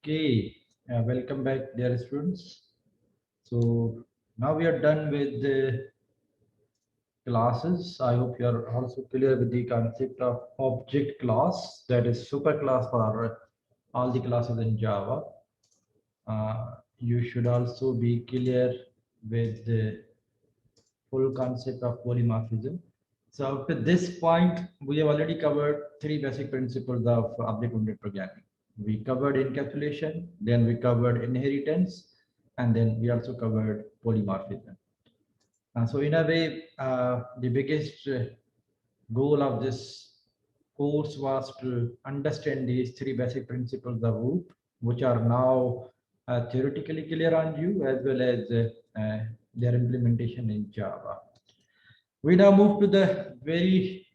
Okay, welcome back, dear students. So now we are done with the classes. I hope you are also clear with the concept of object class, that is super class for all the classes in Java. You should also be clear with the full concept of polymorphism. So up to this point, we have already covered three basic principles of object-oriented programming. We covered encapsulation, then we covered inheritance, and then we also covered polymorphism. So in a way, the biggest goal of this course was to understand these three basic principles of OOP, which are now theoretically clear on you, as well as their implementation in Java. We now move to the very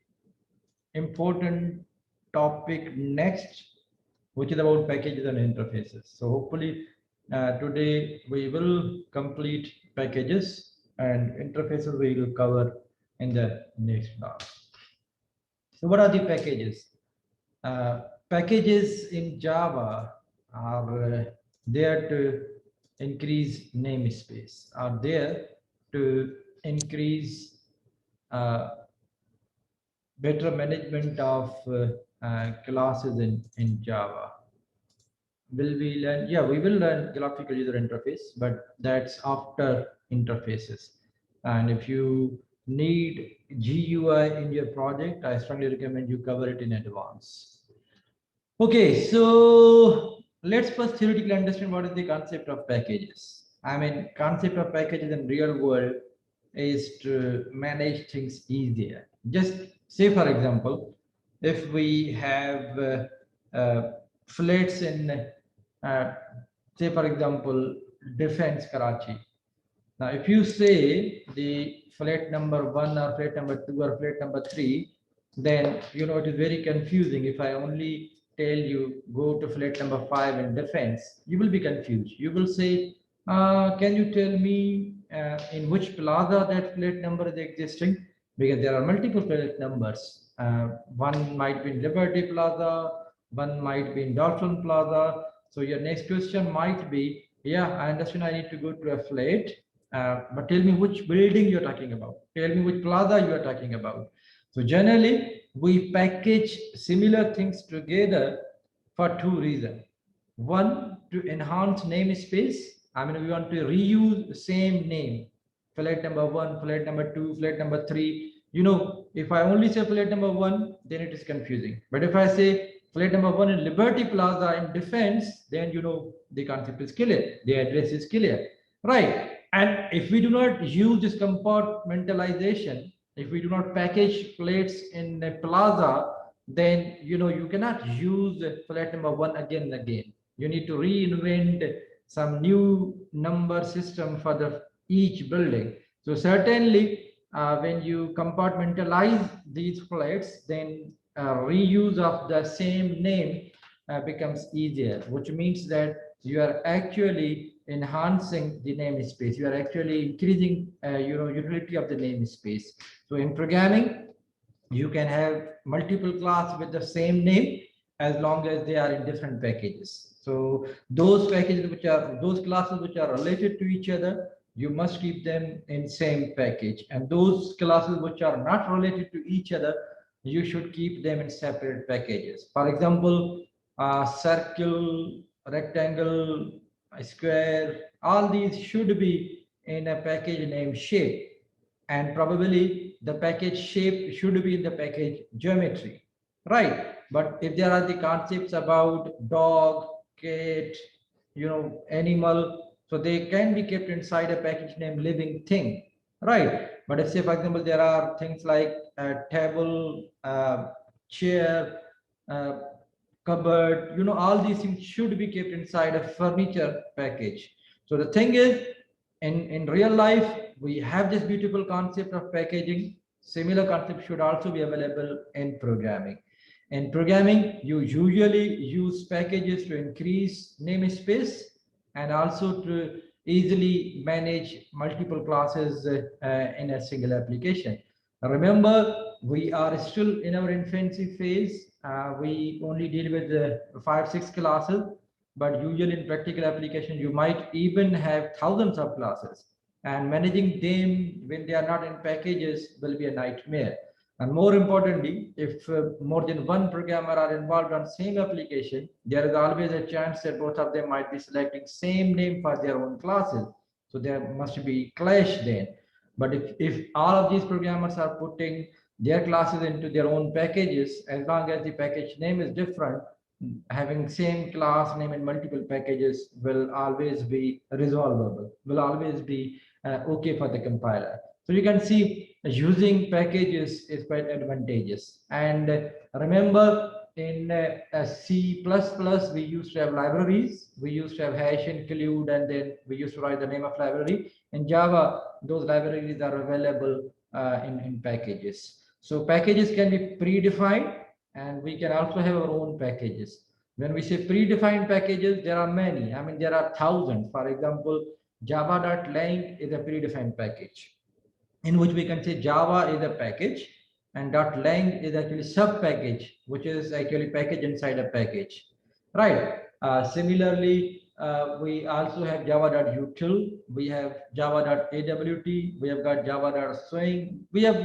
important topic next, which is about packages and interfaces. So hopefully today we will complete packages, and interfaces we will cover in the next class. So what are the packages? Packages in Java are there to increase namespace, are there to increase better management of classes in Java. Will we learn? Yeah, we will learn graphical user interface, but that's after interfaces. And if you need GUI in your project, I strongly recommend you cover it in advance. Okay, so let's first theoretically understand what is the concept of packages. I mean, concept of packages in real world is to manage things easier. Just say, for example, if we have flats in, uh, say, for example, Defense Karachi. Now, if you say the flat number 1 or flat number 2 or flat number 3, then you know it is very confusing. If I only tell you go to flat number 5 in Defense, you will be confused. You will say, can you tell me in which plaza that flat number is existing? Because there are multiple flat numbers. One might be in Liberty Plaza, one might be in Dolphin Plaza. So your next question might be, yeah, I understand I need to go to a flat, but tell me which building you're talking about. Tell me which plaza you are talking about. So generally, we package similar things together for two reasons. One, to enhance namespace. I mean, we want to reuse the same name. Flat number 1, flat number 2, flat number 3. You know, if I only say flat number 1, then it is confusing. But if I say flat number 1 in Liberty Plaza in Defense, then you know the concept is clear. The address is clear. Right. And if we do not use this compartmentalization, if we do not package plates in a plaza, then you know you cannot use flat number 1 again and again. You need to reinvent some new number system for the each building. So certainly when you compartmentalize these flats, then reuse of the same name becomes easier, which means that you are actually enhancing the namespace. You are actually increasing utility of the namespace. So in programming, you can have multiple class with the same name as long as they are in different packages. So those packages which are those classes which are related to each other, you must keep them in same package, and those classes which are not related to each other, you should keep them in separate packages. For example, circle, rectangle, square, all these should be in a package named shape, and probably the package shape should be in the package geometry, right? But if there are the concepts about dog, cat, animal, so they can be kept inside a package named living thing, right? But if say, for example, there are things like table, chair, uh, cupboard, all these things should be kept inside a furniture package. So the thing is, in real life, we have this beautiful concept of packaging. Similar concept should also be available in programming. In programming, you usually use packages to increase namespace and also to easily manage multiple classes in a single application. Remember, we are still in our infancy phase. We only deal with 5, 6 classes. but usually in practical application, you might even have thousands of classes, and managing them when they are not in packages will be a nightmare. And more importantly, if more than one programmer are involved on same application, there is always a chance that both of them might be selecting same name for their own classes. So there must be clash then. But if all of these programmers are putting their classes into their own packages, as long as the package name is different, having same class name in multiple packages will always be resolvable, will always be okay for the compiler. So you can see using packages is quite advantageous. And remember, in C++, we used to have libraries. We used to have hash include, and then we used to write the name of library. In Java, those libraries are available in packages. So packages can be predefined, and we can also have our own packages. When we say predefined packages, there are many. I mean, there are thousands. For example, java.lang is a predefined package in which we can say Java is a package and .lang is actually sub package, which is actually package inside a package, right? Similarly, we also have java.util, we have java.awt, we have got java.swing. We have,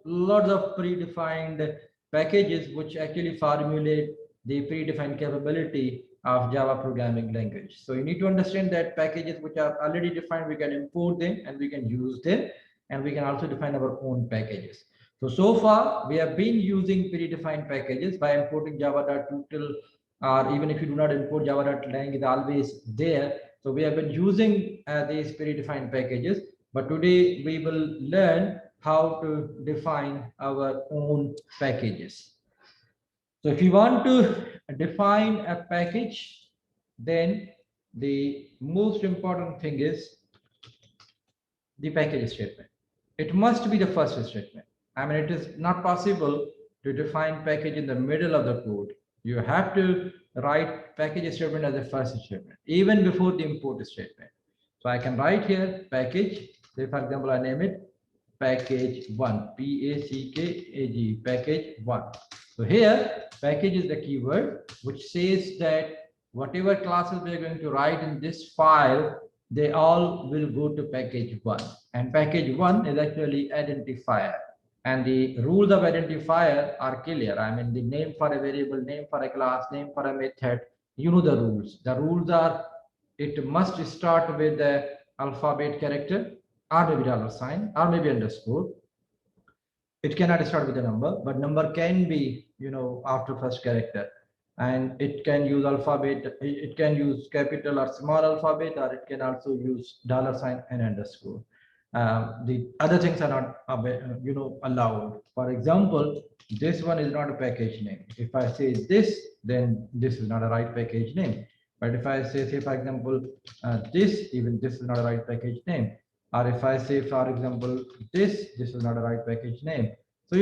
lots of predefined packages which actually formulate the predefined capability of Java programming language. So you need to understand that packages which are already defined, we can import them and we can use them, and we can also define our own packages. So far we have been using predefined packages by importing java.util, or even if you do not import java.lang, is always there. So we have been using these predefined packages, but today we will learn how to define our own packages. So if you want to define a package, then the most important thing is the package statement. It must be the first statement. I mean, it is not possible to define package in the middle of the code. You have to write package statement as the first statement, even before the import statement. So I can write here package. Say, for example, I name it package one, package, package one. So here, package is the keyword which says that whatever classes we are going to write in this file, they all will go to package one. And package one is actually identifier. And the rules of identifier are clear. I mean, the name for a variable, name for a class, name for a method. You know the rules. The rules are, it must start with the alphabet character, or maybe $sign, or maybe underscore. It cannot start with a number, but number can be, after first character. And it can use alphabet, it can use capital or small alphabet, or it can also use $sign and underscore. The other things are not, allowed. For example, this one is not a package name. If I say this, then this is not a right package name. But if I say for example, this, even this is not a right package name. Or if I say, for example, this is not a right package name. So,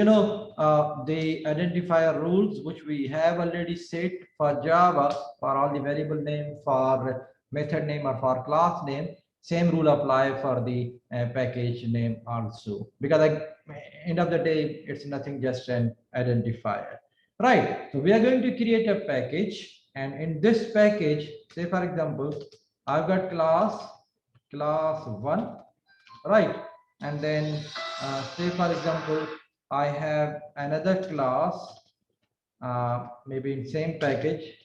the identifier rules which we have already set for Java, for all the variable name, for method name, or for class name, same rule apply for the package name also, because at end of the day, it's nothing, just an identifier, right? So we are going to create a package, and in this package, say for example, I've got class one, right? And then say for example, I have another class, maybe in same package,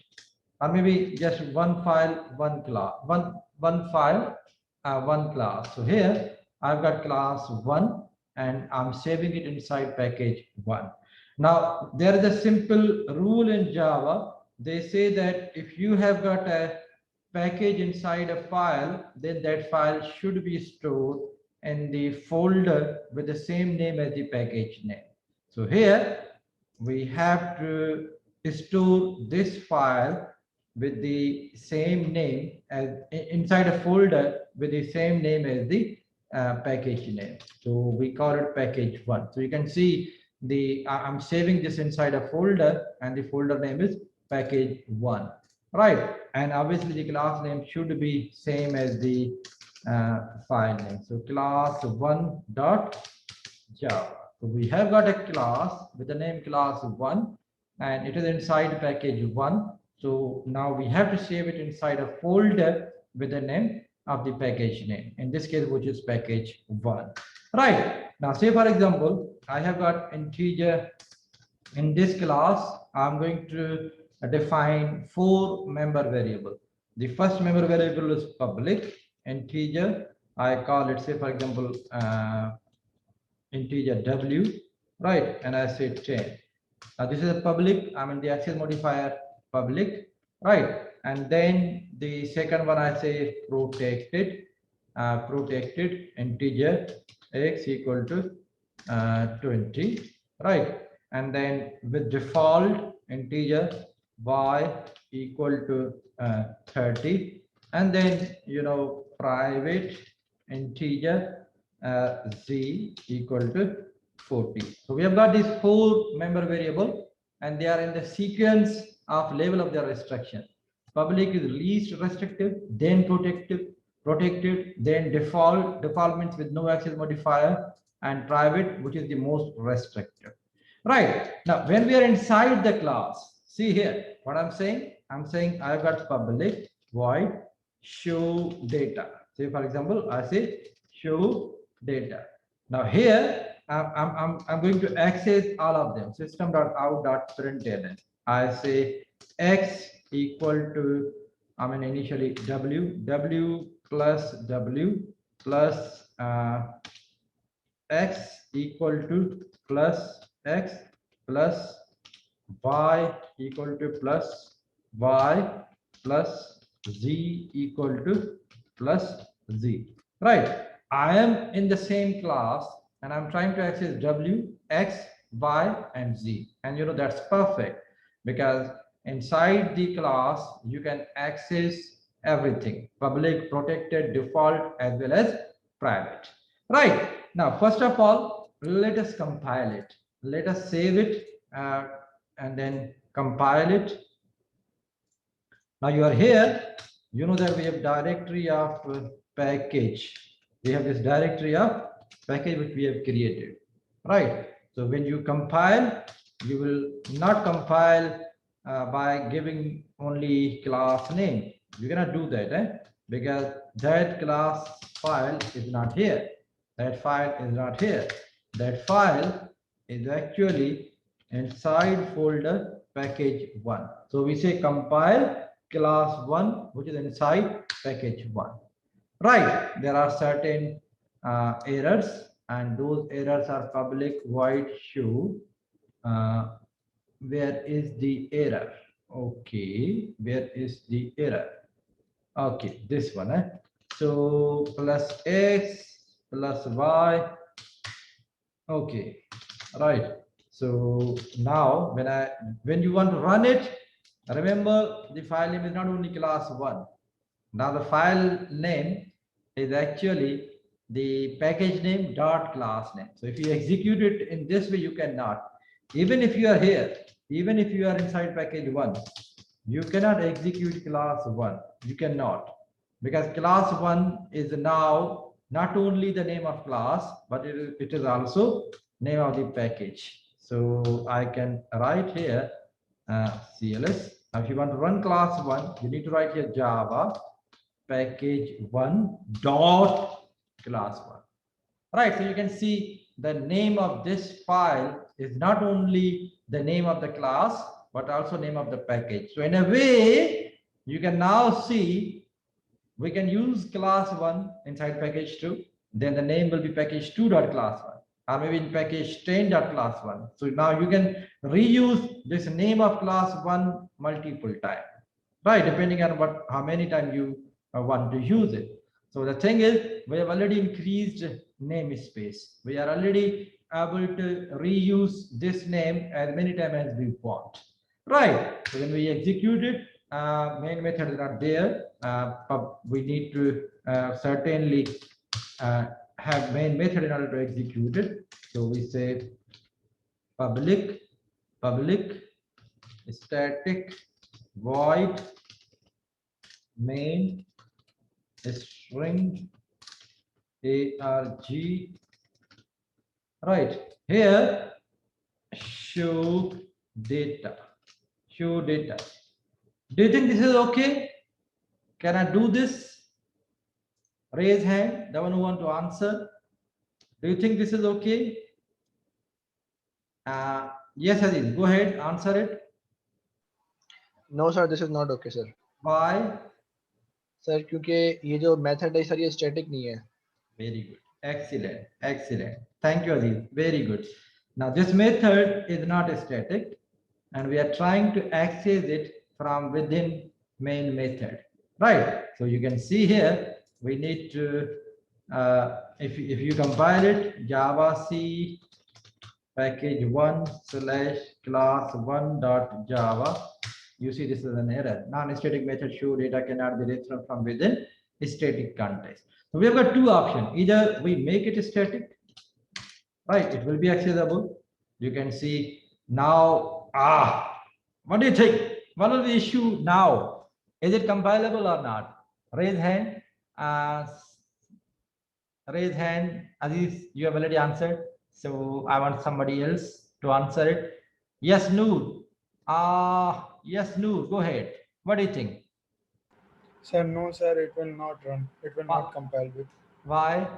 or maybe just one file, one class, one file, one class. So here I've got class one, and I'm saving it inside package one. Now there is a simple rule in Java. They say that if you have got a package inside a file, then that file should be stored in the folder with the same name as the package name. So here we have to store this file with the same name as inside a folder with the same name as the package name. So we call it package one. So you can see I'm saving this inside a folder, and the folder name is package one, right? And obviously the class name should be same as the file name. So class one dot Java. So we have got a class with the name class one, and it is inside package one. So now we have to save it inside a folder with the name of the package name, in this case, which is package 1. Right. Now, say for example, I have got integer in this class. I'm going to define 4 member variable. The first member variable is public integer. I call it, say for example, integer w, right? And I say 10. Now this is a public, I mean the access modifier public, right? And then the second one I say protected, protected integer x equal to 20, right? And then with default integer y equal to 30, and then private integer z equal to 40. So we have got these 4 member variable, and they are in the sequence of level of their restriction. Public is least restrictive, then protected, then default means with no access modifier, and private, which is the most restrictive. Right. Now, when we are inside the class, see here what I'm saying. I'm saying I've got public void show data. Say for example, I say show data. Now here I'm going to access all of them. System.out.println. I say x equal to, I mean initially w plus w plus x equal to plus x plus y equal to plus y plus z equal to plus z. Right. I am in the same class and I'm trying to access w, x, y, and z. And that's perfect, because inside the class you can access everything: public, protected, default, as well as private. Right. Now, first of all, let us compile it. Let us save it and then compile it. Now you are here, you know that we have directory of package. We have this directory of package which we have created, right? So when you compile, you will not compile by giving only class name. You cannot do that, because that class file is not here. That file is not here. That file is actually inside folder package 1. So we say compile class 1, which is inside package 1. Right. There are certain errors, and those errors are public void show. Where is the error? Okay, where is the error? Okay, this one. So plus x plus y. Okay, right. So now when you want to run it, remember the file name is not only class 1. Now the file name is actually the package name dot class name. So if you execute it in this way, you cannot. Even if you are here, even if you are inside package 1, you cannot execute class 1. You cannot, because class 1 is now not only the name of class, but it is also name of the package. So I can write here CLS. Now if you want to run class 1, you need to write here Java package 1 dot class 1. Right. So you can see the name of this file is not only the name of the class, but also name of the package. So in a way, you can now see we can use class 1 inside package 2. Then the name will be package 2 dot class 1, or maybe in package 10 dot class 1. So now you can reuse this name of class 1 multiple times, right? Depending on how many times you want to use it. So the thing is, we have already increased namespace. We are already able to reuse this name as many times as we want, right? So when we execute it, main method is not there, but we need to certainly have main method in order to execute it. So we say public static void main string arg, right? Here show data. Do you think this is okay? Can I do this? Raise hand, the one who want to answer. Do you think this is okay? Yes, Aziz, go ahead, answer it. No sir, this is not okay sir. Why? Sir क्योंकि ये जो method है sir ये static नहीं है. Very good. Excellent. Excellent. Thank you, Aziz. Very good. Now, this method is not static, and we are trying to access it from within main method. Right. So you can see here, we need to, if you compile it, Java C package 1 / class 1 dot Java. You see, this is an error. Non-static method show data cannot be returned from within a static context. So we have got two options. Either we make it static, right? It will be accessible. You can see now. What do you think? What is the issue now? Is it compilable or not? Raise hand. Raise hand. Aziz, you have already answered. So I want somebody else to answer it. Yes, Noor. Yes, Noor. Go ahead. What do you think? Sir, no, sir, it will not run. It will not compile with. Why?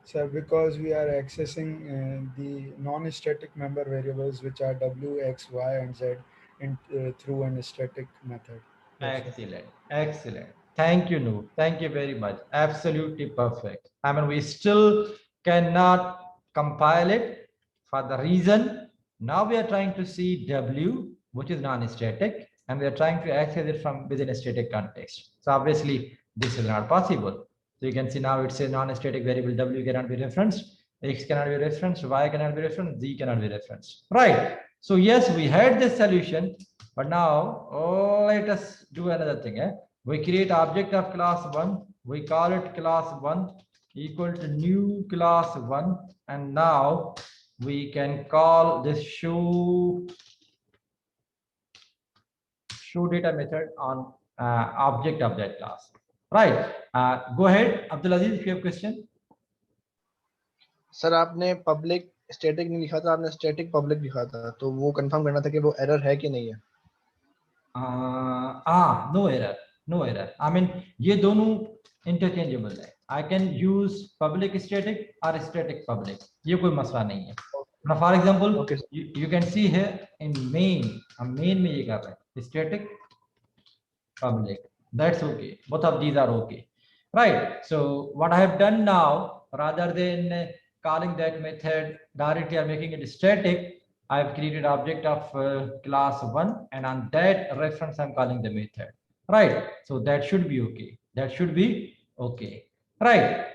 Sir, because we are accessing the non-static member variables, which are W, X, Y, and Z, through an static method. Yes, excellent, excellent. Thank you, Noor. Thank you very much. Absolutely perfect. I mean, we still cannot compile it for the reason now we are trying to see W, which is non-static, and we are trying to access it from within a static context. So obviously, this is not possible. So you can see now it says non-static variable W cannot be referenced, X cannot be referenced, Y cannot be referenced, Z cannot be referenced. Right. So yes, we had this solution, but now let us do another thing. We create object of class 1. We call it class 1 equal to new class 1, and now we can call this show data method on object of that class. Right. Go ahead, Abdulaziz, if you have question. Sir आपने public static नहीं लिखा था, आपने static public लिखा था, तो वो confirm करना था कि वो एरर है कि नहीं है. No error, no error. I mean, ये दोनों interchangeable है. I can use public static or static public. ये कोई मसला नहीं है. Now, for example, Okay, you can see here in main, हम main में ये कर रहे हैं static public. That's okay. Both of these are okay, right? So what I have done now, rather than calling that method directly or making it static, I have created object of class 1, and on that reference I'm calling the method, right? So that should be okay. That should be okay, right?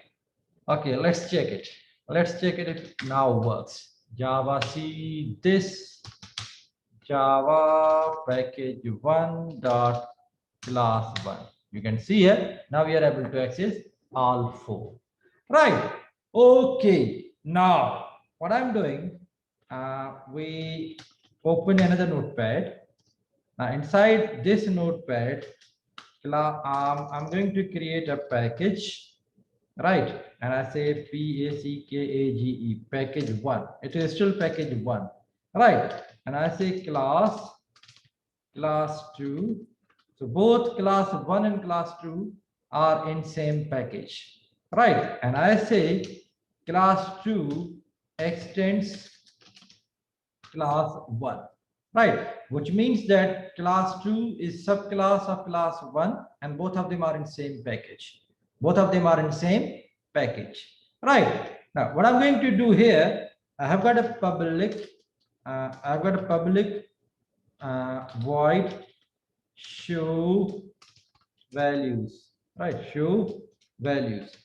Okay, let's check it. Let's check it. It now works. Java C this Java package 1 dot class 1. You can see here now we are able to access all 4, right? Okay, now what I'm doing, we open another notepad. Now inside this notepad, I'm going to create a package, right? And I say package package 1. It is still package 1, right? And I say class 2. So both class 1 and class 2 are in same package, right? And I say class 2 extends class 1, right? Which means that class 2 is subclass of class 1, and both of them are in same package. Both of them are in same package, right? Now, what I'm going to do here, I have got a public, void show values, right? Show values.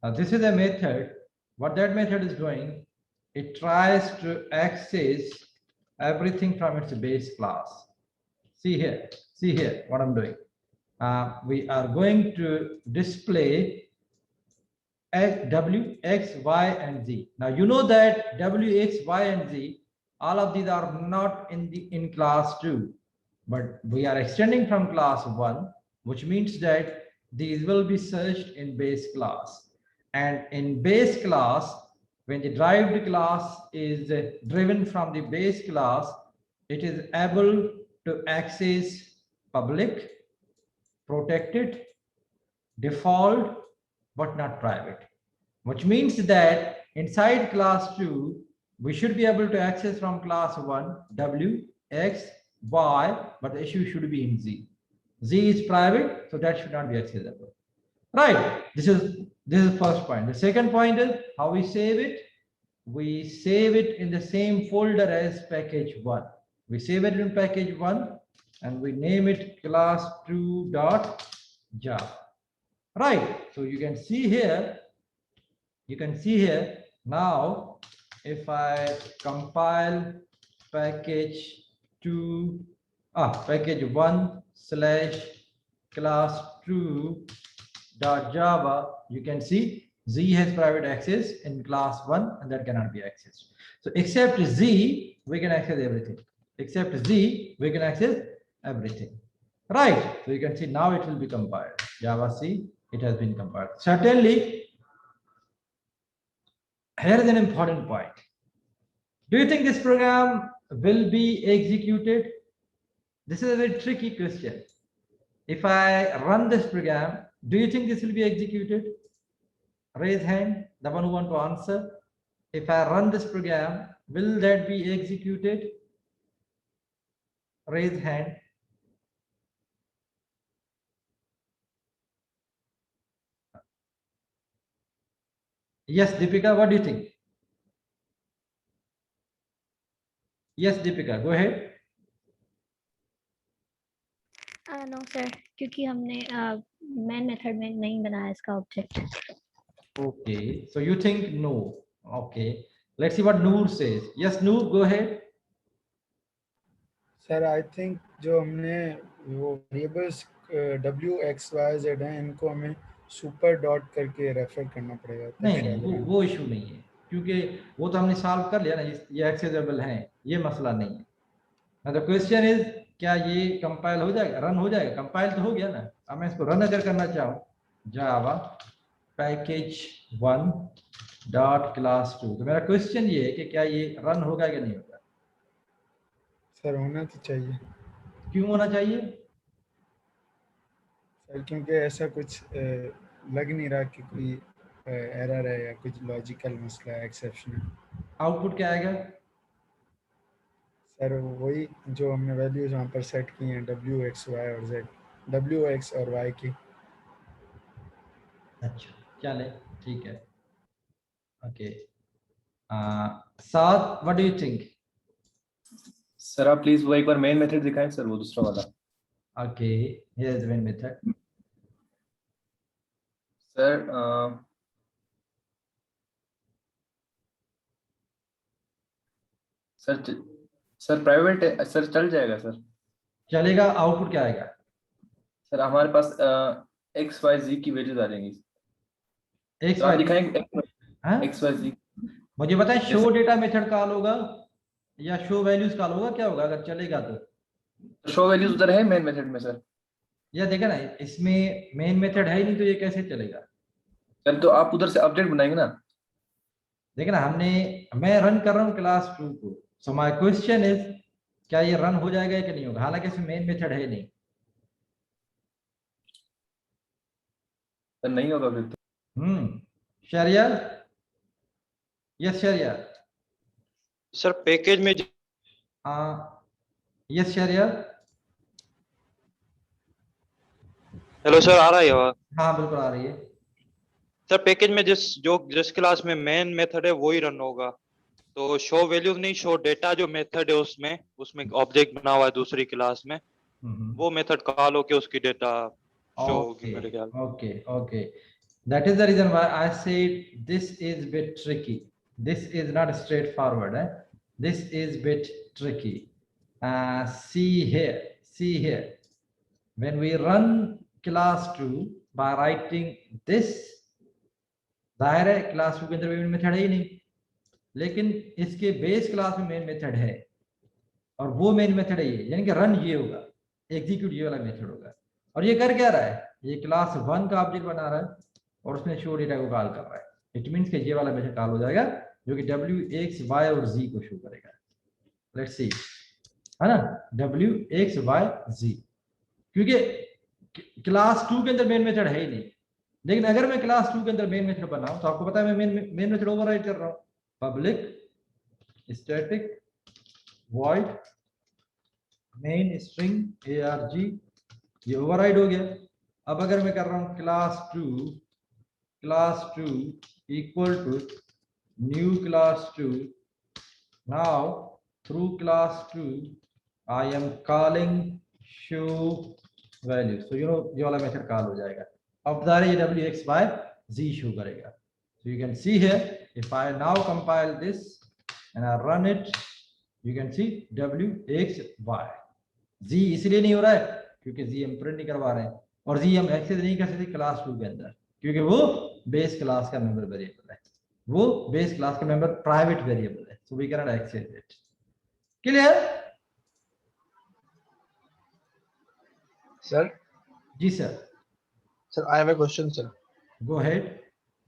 Now, this is a method. What that method is doing, it tries to access everything from its base class. See here what I'm doing. We are going to display W, X, Y, and Z. Now you know that W, X, Y, and Z, all of these are not in class 2, but we are extending from class 1, which means that these will be searched in base class. And in base class, when the derived class is driven from the base class, it is able to access public, protected, default, but not private, which means that inside class 2, we should be able to access from class 1, W, X, Y, but the issue should be in Z. Z is private, so that should not be accessible. Right, this is first point. The second point is how we save it. We save it in the same folder as package 1. We save it in package 1 and we name it class2.java. Right, so you can see here, now if I compile package 2, package 1 / class2.java, you can see Z has private access in class 1 and that cannot be accessed. So except Z, we can access everything. Right, so you can see now it will be compiled. Java C, it has been compiled. Certainly, here is an important point. Do you think this program will be executed? This is a very tricky question. If I run this program, do you think this will be executed? Raise hand, the one who want to answer. If I run this program, will that be executed? Raise hand. Yes, Deepika, what do you think? Yes, Deepika, go ahead. No sir, क्योंकि हमने main method में नहीं बनाया इसका object. Okay, so you think no. Okay, let's see what Noor says. Yes, Noor, go ahead. Sir I think जो हमने वो variables W, X, Y, Z हैं, इनको हमें सुपर डॉट करके रेफर करना पड़ेगा. नहीं, वो इशू नहीं है, क्योंकि वो तो हमने सॉल्व कर लिया ना. ये एक्सेसिबल है, ये मसला नहीं है. Now the question is, क्या ये कंपाइल हो जाएगा, रन हो जाएगा? कंपाइल तो हो गया ना. अब मैं इसको रन अगर करना चाहूँ, जावा पैकेज 1.class2, तो मेरा क्वेश्चन ये है कि क्या ये रन होगा कि नहीं होगा? सर होना तो चाहिए. क्यों होना चाहिए? सर क्योंकि ऐसा कुछ लग नहीं रहा कि कोई एरर है या कुछ लॉजिकल मसला है, एक्सेप्शन है. आउटपुट क्या आएगा? सर वही जो हमने वैल्यूज वहाँ पर सेट की हैं, W, X, Y और Z, W, X और Y की. अच्छा, चले, ठीक है. ओके, साथ, what do you think? Sir आप प्लीज वो एक बार मेन मेथड दिखाएं सर, वो दूसरा वाला. Okay, here is the main method. Sir private है सर, चल जाएगा सर. चलेगा. आउटपुट क्या आएगा? सर हमारे पास X, Y, Z की वैल्यूज आ जाएंगी. X, तो आप Y, दिखाएंगे हाँ? X, Y, Z. मुझे बताएं, शो डेटा मेथड कॉल होगा या शो वैल्यूज कॉल होगा, क्या होगा अगर चलेगा तो? शो वैल्यूज उधर है मेन मेथड में सर. या देखा ना, इसमें मेन मेथड है ही नहीं, तो ये कैसे चलेगा? सर तो आप उधर से अपडेट बनाएंगे ना. देखा ना, मैं रन कर रहा हूँ क्लास 2 को. सो माय क्वेश्चन इज, क्या ये रन हो जाएगा कि नहीं होगा? हालांकि इसमें मेन मेथड है नहीं. सर नहीं होगा फिर तो. शरिया, यस शरिया. सर पैकेज में यस शरिया. हेलो सर, आ रहा है आवाज? हाँ बिल्कुल आ रही है. सर पैकेज में जिस क्लास में मेन मेथड है वो ही रन होगा, तो शो वैल्यूज नहीं, शो डेटा जो मेथड है उसमें ऑब्जेक्ट बना हुआ है दूसरी क्लास में, वो मेथड कॉल होके उसकी डेटा शो होगी मेरे ख्याल. Okay. That is the reason why I said this is bit tricky. This is not straightforward. This is bit tricky. See here. When we run class 2 by writing this, जाहिर है class 2 के अंदर main method है ही नहीं, लेकिन इसके base class में main method है, और वो मेन मेथड है ये, यानी कि रन ये होगा, एग्जीक्यूट ये वाला मेथड होगा. और ये कर क्या रहा है? ये क्लास 1 का ऑब्जेक्ट बना रहा है और उसमें शो डेटा को कॉल कर रहा है. इट मींस कि ये वाला मेथड कॉल हो जाएगा जो कि W, X, Y और Z को शो करेगा. लेट्स सी, है ना, W, X, Y, Z. क्योंकि क्लास 2 के अंदर मेन मेथड है ही नहीं, लेकिन अगर मैं क्लास 2 के अंदर मेन मेथड बनाऊं तो आपको पता है मैं मेन मेथड ओवरराइड कर रहा हूं, public static void main string arg, ये ओवरराइड हो गया। अब अगर मैं कर रहा हूं class 2 equal to new class 2, now through class 2 I am calling show value, so you know ये वाला मेथड कॉल हो जाएगा। अब बता रहे ये wxyz शो करेगा। So you can see here, if I now compile this and I run it, you can see wxy, z इसलिए नहीं हो रहा है क्योंकि z हम प्रिंट नहीं करवा रहे हैं, और z हम एक्सेस नहीं कर सकते क्लास 2 के अंदर क्योंकि वो बेस क्लास का मेंबर वेरिएबल है, वो बेस क्लास का मेंबर प्राइवेट वेरिएबल है, so we cannot access it. Clear? Sir ji sir, sir I have a question sir. Go ahead.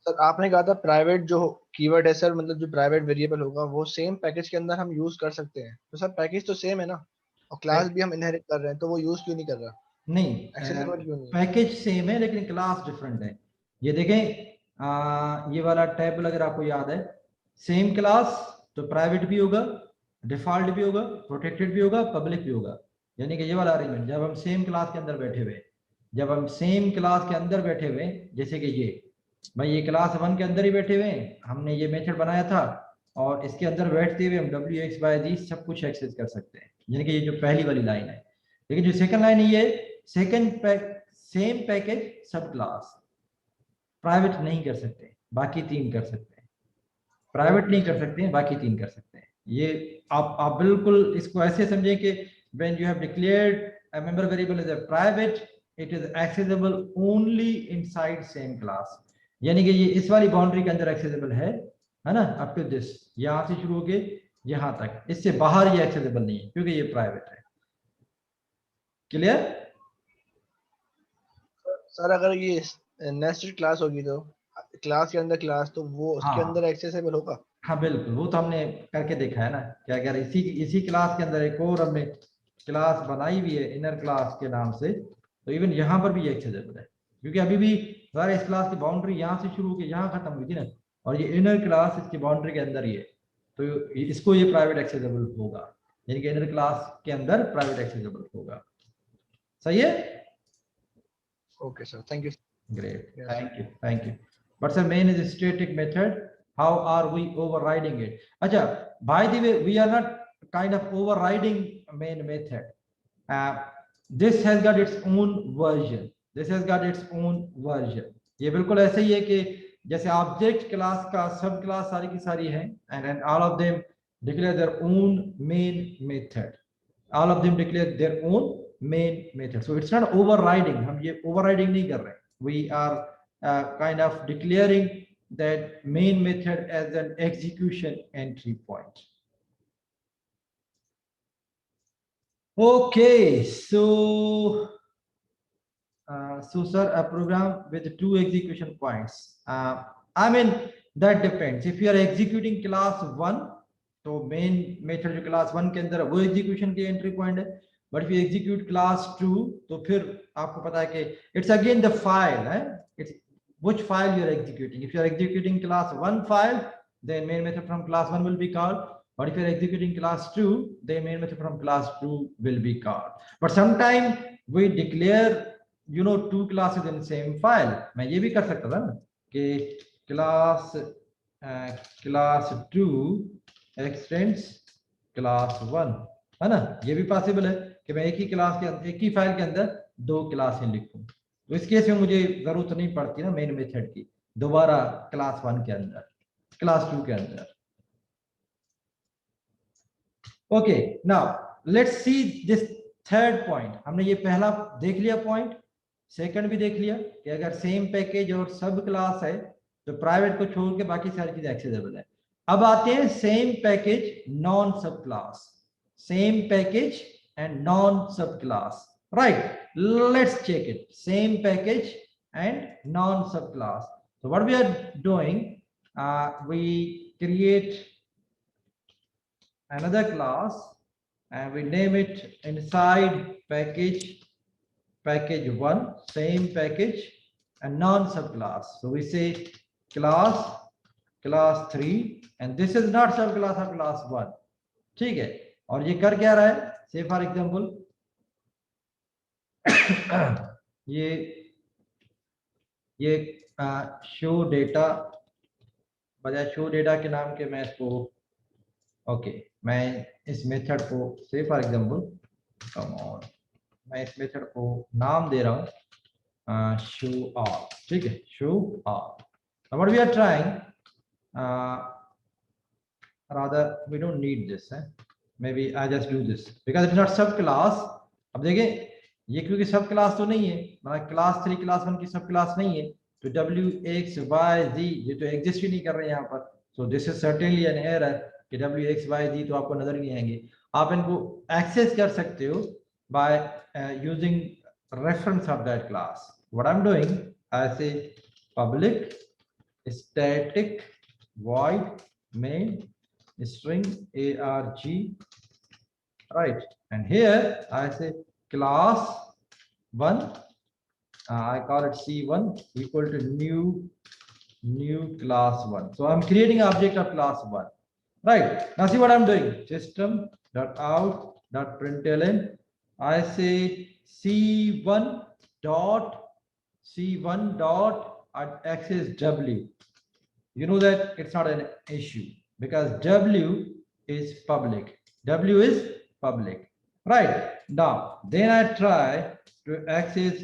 Sir आपने कहा था प्राइवेट जो कीवर्ड है सर, मतलब जो प्राइवेट वेरिएबल होगा वो सेम पैकेज के अंदर हम यूज कर सकते हैं, तो सर पैकेज तो सेम है ना, और क्लास भी हम इनहेरिट कर रहे हैं, तो वो यूज क्यों नहीं कर रहा? नहीं, एक्सेसिबल क्यों नहीं? पैकेज सेम है लेकिन क्लास डिफरेंट है। ये देखें ये वाला टेबल अगर आपको याद है, सेम क्लास तो प्राइवेट भी होगा, डिफॉल्ट भी होगा, प्रोटेक्टेड भी होगा, पब्लिक भी होगा। यानी कि ये वाला अरेंजमेंट जब हम सेम क्लास के अंदर बैठे हुए, जब हम सेम क्लास के अंदर बैठे हुए, जैसे कि ये भाई ये क्लास 1 के अंदर ही बैठे हुए हैं, हमने ये मेथड बनाया था और इसके अंदर बैठते हुए हम wxyz सब कुछ एक्सेस कर सकते हैं, यानी कि ये जो पहली वाली लाइन है। लेकिन जो सेकंड लाइन है ये सेकंड सेम पैकेज सब क्लास प्राइवेट नहीं कर सकते, बाकी 3 कर सकते हैं, प्राइवेट नहीं कर सकते हैं, बाकी 3 कर सकते हैं। ये आप बिल्कुल इसको ऐसे समझें कि when you have declared a member variable as a private, it is accessible only inside same class, यानी कि ये इस वाली बाउंड्री के अंदर एक्सेसिबल है ना, अप टू दिस, यहां से शुरू होके यहां तक, इससे बाहर ये एक्सेसिबल नहीं है क्योंकि ये प्राइवेट है। क्लियर? सर अगर ये नेस्टेड क्लास होगी तो क्लास के अंदर क्लास, तो वो उसके अंदर एक्सेसिबल होगा? हाँ बिल्कुल, वो तो हमने करके देखा है ना कि अगर इसी क्लास के अंदर एक और हमने क्लास बनाई हुई है इनर क्लास के नाम से, तो इवन यहाँ पर भी ये एक्सेसिबल है क्योंकि अभी भी सारे इस क्लास की बाउंड्री यहाँ से शुरू होकर यहाँ खत्म हुई थी ना, और ये इनर क्लास इसकी बाउंड्री के अंदर ही है, तो इसको ये प्राइवेट एक्सेसिबल होगा, यानी कि इनर क्लास के अंदर प्राइवेट एक्सेसिबल होगा। सही है? Okay sir, thank you. Great, thank you. But sir, main is a static method. How are we overriding it? Acha, by the way, we are not kind of overriding main method. This has got its own version. ये बिल्कुल ऐसे ही है कि जैसे object class का सब class सारी की सारी है, and all of them declare their own main method. All of them declare their own main method. So it's not overriding. हम ये overriding नहीं कर रहे. We are kind of declaring that main method as an execution entry point. Okay, so sir, a program with 2 execution points. I mean that depends. If you are executing class 1, तो main method जो class 1 के अंदर है वो execution की entry point है, but if you execute class 2 तो फिर आपको पता है कि इट्स अगेन द फाइल है, it's which file you are executing. If you are executing class 1 file then main method from class 1 will be called, but if you are executing class 2 then main method from class 2 will be called. But sometime we declare two classes in same file. मैं ये भी कर सकता था ना कि class 2 extends class 1, है ना, ये भी पॉसिबल है कि मैं एक ही फाइल के अंदर 2 क्लासें लिखूं, तो इस केस में मुझे जरूरत नहीं पड़ती ना मेन मेथड की दोबारा क्लास 1 के अंदर, क्लास 2 के अंदर। Okay, now let's see this third point. हमने ये पहला देख लिया पॉइंट, सेकंड भी देख लिया कि अगर सेम पैकेज और सब क्लास है तो प्राइवेट को छोड़ के बाकी सारी चीजें एक्सेसिबल है। अब आते हैं same package non subclass, same package and non subclass, right? Let's check it, same package and non subclass. So what we are doing, we create another class and we name it inside package package 1, same package, and non-subclass. So we say class 3, and this is not subclass of class 1. ठीक है, और ये कर क्या रहा है? Say for example, ये show data, बजाय शो डेटा के नाम के मैं इसको मैं इस मेथड को से फॉर एग्जांपल कम ऑन, मैं इस मेथड को नाम दे रहा हूँ शो ऑल. ठीक है, show all. Now what we are trying, rather we don't need this, maybe I just do this because it's not subclass. अब देखिए ये क्योंकि सब क्लास तो नहीं है, मतलब क्लास 3 क्लास 1 की सब क्लास नहीं है, तो w x y z ये तो एग्जिस्ट ही नहीं कर रहे हैं यहाँ पर. So this is certainly an error कि w x y z तो आपको नजर नहीं आएंगे. आप इनको एक्सेस कर सकते हो by using reference of that class. What I am doing, I say public static void main string arg, right, and here I say class 1, I call it c1 equal to new class 1. So I'm creating an object of class 1, right? Now see what I'm doing, system dot out dot println, I say c1 dot access w. You know that it's not an issue because w is public. W is public, right? Now then I try to access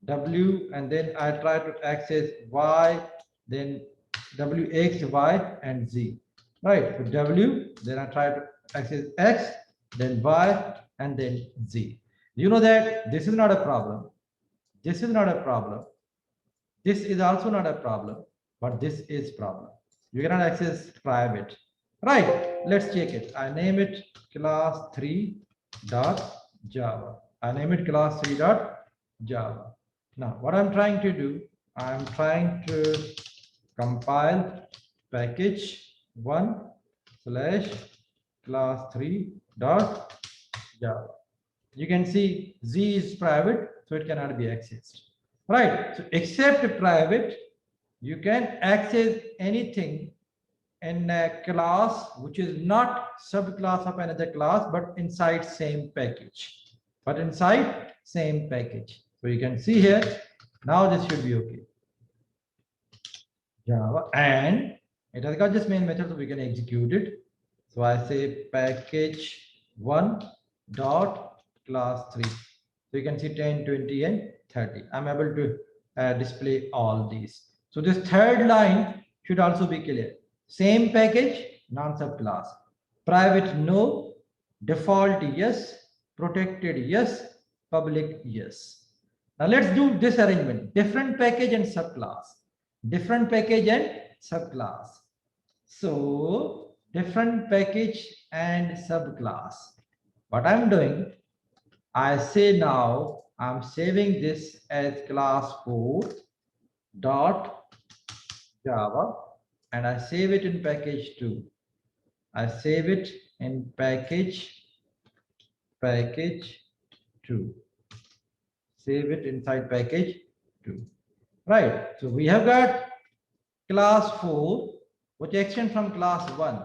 w, and then I try to access y, then w x y and z, right? So w, then I try to access x, then y, and then z. You know that this is not a problem. This is not a problem. This is also not a problem, but this is problem. You cannot access private, right? Let's check it. I name it class 3 dot java. I name it class 3 dot java. Now what I'm trying to do, I'm trying to compile package 1 slash class 3 dot java. You can see z is private, so it cannot be accessed. Right, so except private, you can access anything in a class which is not subclass of another class, but inside same package. So you can see here, now this should be okay. Java, and it has got this main method, so we can execute it. So I say package 1 dot class 3. So you can see 10, 20, and 30. I'm able to display all these. So this third line should also be clear. Same package, non-subclass. Private, no. Default, yes. Protected, yes. Public, yes. Now let's do this arrangement. Different package and subclass. Different package and subclass. So different package and subclass. What I'm doing, I say now I'm saving this as class 4 dot java, and I save it in package 2. I save it in package 2. Save it inside package 2. Right. So we have got class 4, which extends from class 1,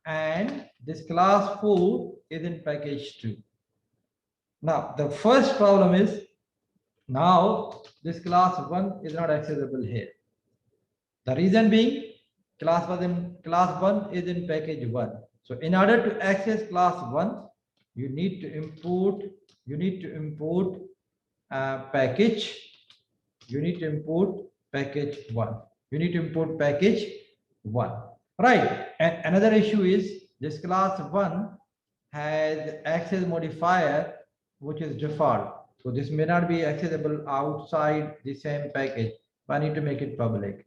and this class 4 is in package 2. Now, the first problem is now this class 1 is not accessible here. The reason being class 1 is in package 1. So in order to access class 1, you need to import package. You need to import package 1. You need to import package 1. Right. And another issue is this class 1 has access modifier which is default. So this may not be accessible outside the same package. I need to make it public.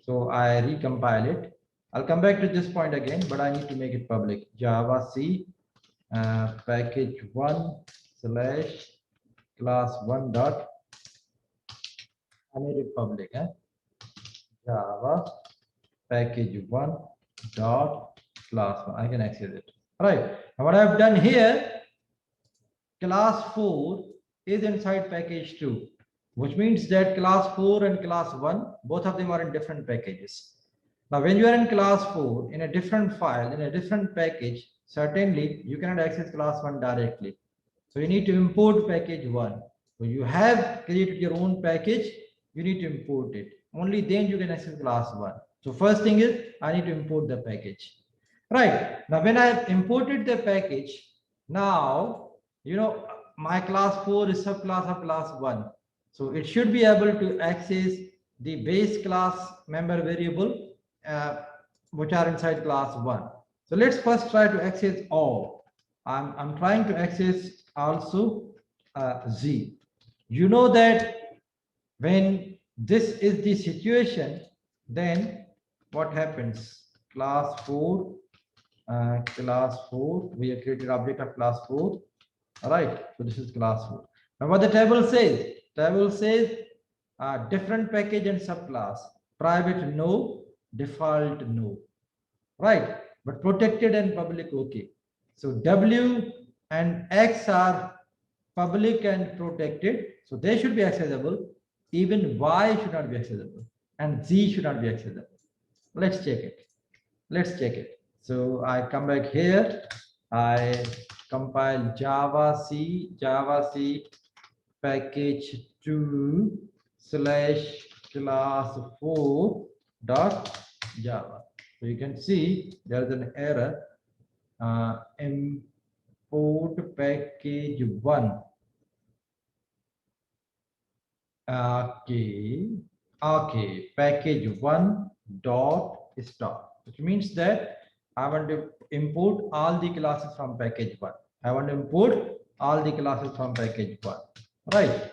So I recompile it. I'll come back to this point again, but I need to make it public. Java C package 1 slash class 1 dot. I made it public. Java package 1 dot class 1. I can access it. All right. Now what I've done here, class 4 is inside package 2, which means that class 4 and class 1, both of them are in different packages. Now, when you are in class 4 in a different file, in a different package, certainly you cannot access class 1 directly. So you need to import package 1. So you have created your own package, you need to import it. Only then you can access class 1. So first thing is I need to import the package. Right. Now, when I have imported the package, now, my class 4 is subclass of class 1. So it should be able to access the base class member variable, which are inside class 1. So let's first try to access all. I'm trying to access also Z. You know that when this is the situation, then what happens? Class 4, we have created object of class 4. All right, so this is class 4. Now what the table says? Table says different package and subclass, private no, default no, right? But protected and public okay. So W and X are public and protected, so they should be accessible. Even Y should not be accessible, and Z should not be accessible. Let's check it. Let's check it. So I come back here. I compile Java C package 2 / class 4 dot Java. So you can see there's an error. Import package 1. Okay, package 1 dot start, which means that I want to import all the classes from package 1. I want to import all the classes from package 1, right?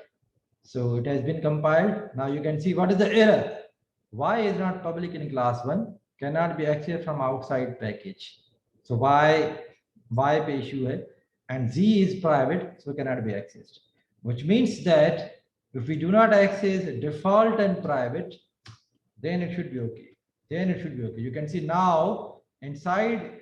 So it has been compiled. Now you can see what is the error. Y is not public in class 1, cannot be accessed from outside package. So Y पे issue है, and Z is private, so cannot be accessed, which means that if we do not access default and private, then it should be okay. You can see now inside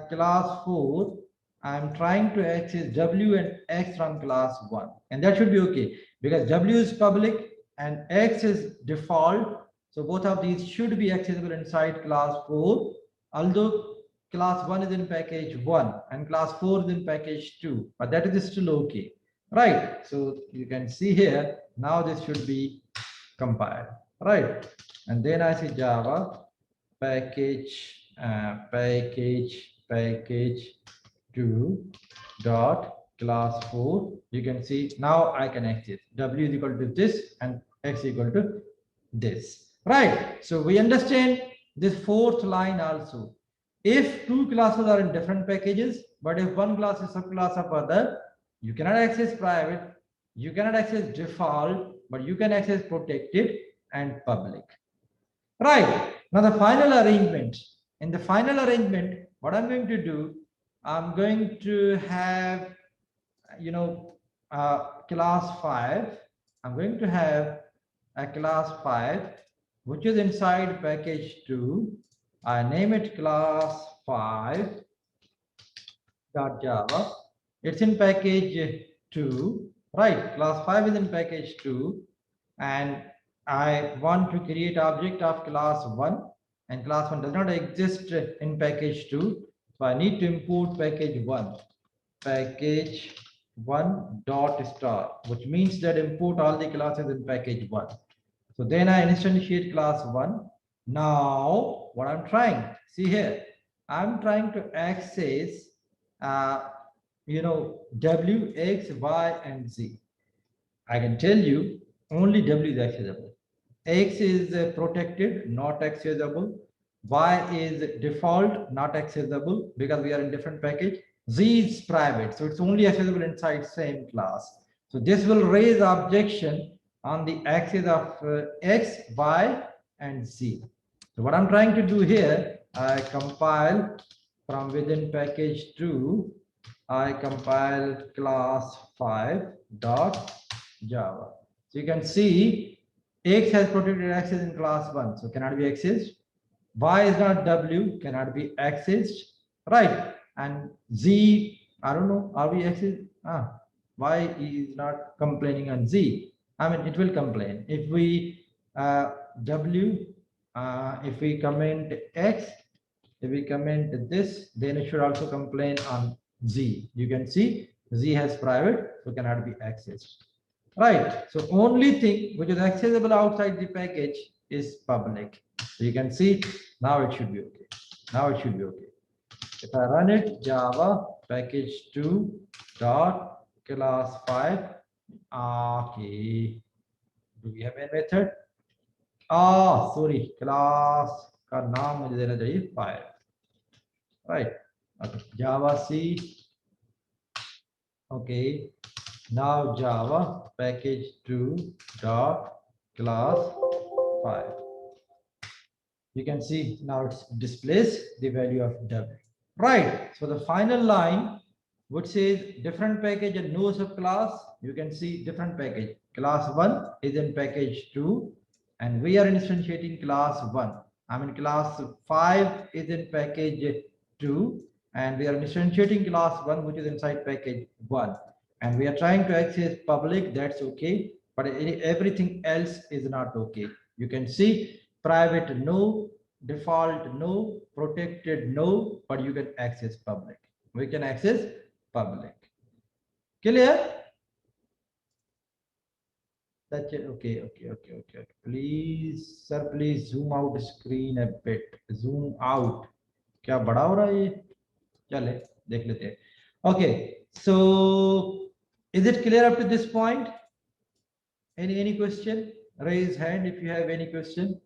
class 4, I'm trying to access W and X from class 1, and that should be okay because W is public and X is default. So both of these should be accessible inside class 4, although class 1 is in package 1 and class 4 is in package 2, but that is still okay, right? So you can see here, now this should be compiled, right? And then I say Java package 2 dot class 4. You can see now I can access W is equal to this and X equal to this, right? So we understand this fourth line also. If two classes are in different packages, but if one class is subclass of other, you cannot access private, you cannot access default, but you can access protected and public, right? Now the final arrangement. In the final arrangement, what I'm going to do, I'm going to have, class 5. I'm going to have a class 5, which is inside package 2. I name it class 5 dot Java. It's in package 2, right? Class 5 is in package 2, and I want to create object of class 1, and class 1 does not exist in package 2. So I need to import package 1. Package 1 dot star, which means that import all the classes in package 1. So then I instantiate class 1. Now what I'm trying, see here, I'm trying to access W, X, Y, and Z. I can tell you only W is accessible. X is protected, not accessible. Y is default, not accessible because we are in different package. Z is private, so it's only accessible inside same class. So this will raise objection on the axis of X, Y, and Z. So what I'm trying to do here, I compile from within package 2. I compile class 5 dot Java. So you can see X has protected access in class 1, so cannot be accessed. Y is not W, cannot be accessed, right? And Z, I don't know, are we accessed? why is not complaining on Z? I mean, it will complain. If we W, if we comment X, if we comment this, then it should also complain on Z. You can see Z has private, so cannot be accessed. Right. So only thing which is accessible outside the package is public. So you can see now it should be okay. Now it should be okay. If I run it, Java package 2 dot class 5. Okay. Do we have a method? Sorry, class का नाम मुझे देना चाहिए 5. Right. Okay. Java C. Okay. Now Java package 2 dot class 5. You can see now it displays the value of W. Right. So the final line which says different package and no subclass, you can see different package. Class 1 is in package 2 and we are instantiating class 1. I mean class 5 is in package 2 and we are instantiating class 1 which is inside package 1. And we are trying to access public, that's okay, but everything else is not okay. You can see private no, default no, protected no, but you can access public. We can access public. Clear? That's it. Okay. Please, sir, please zoom out the screen a bit. Zoom out. क्या बड़ा हो रहा है ये? चले देख लेते हैं. Okay, so is it clear up to this point? Any question? Raise hand if you have any question.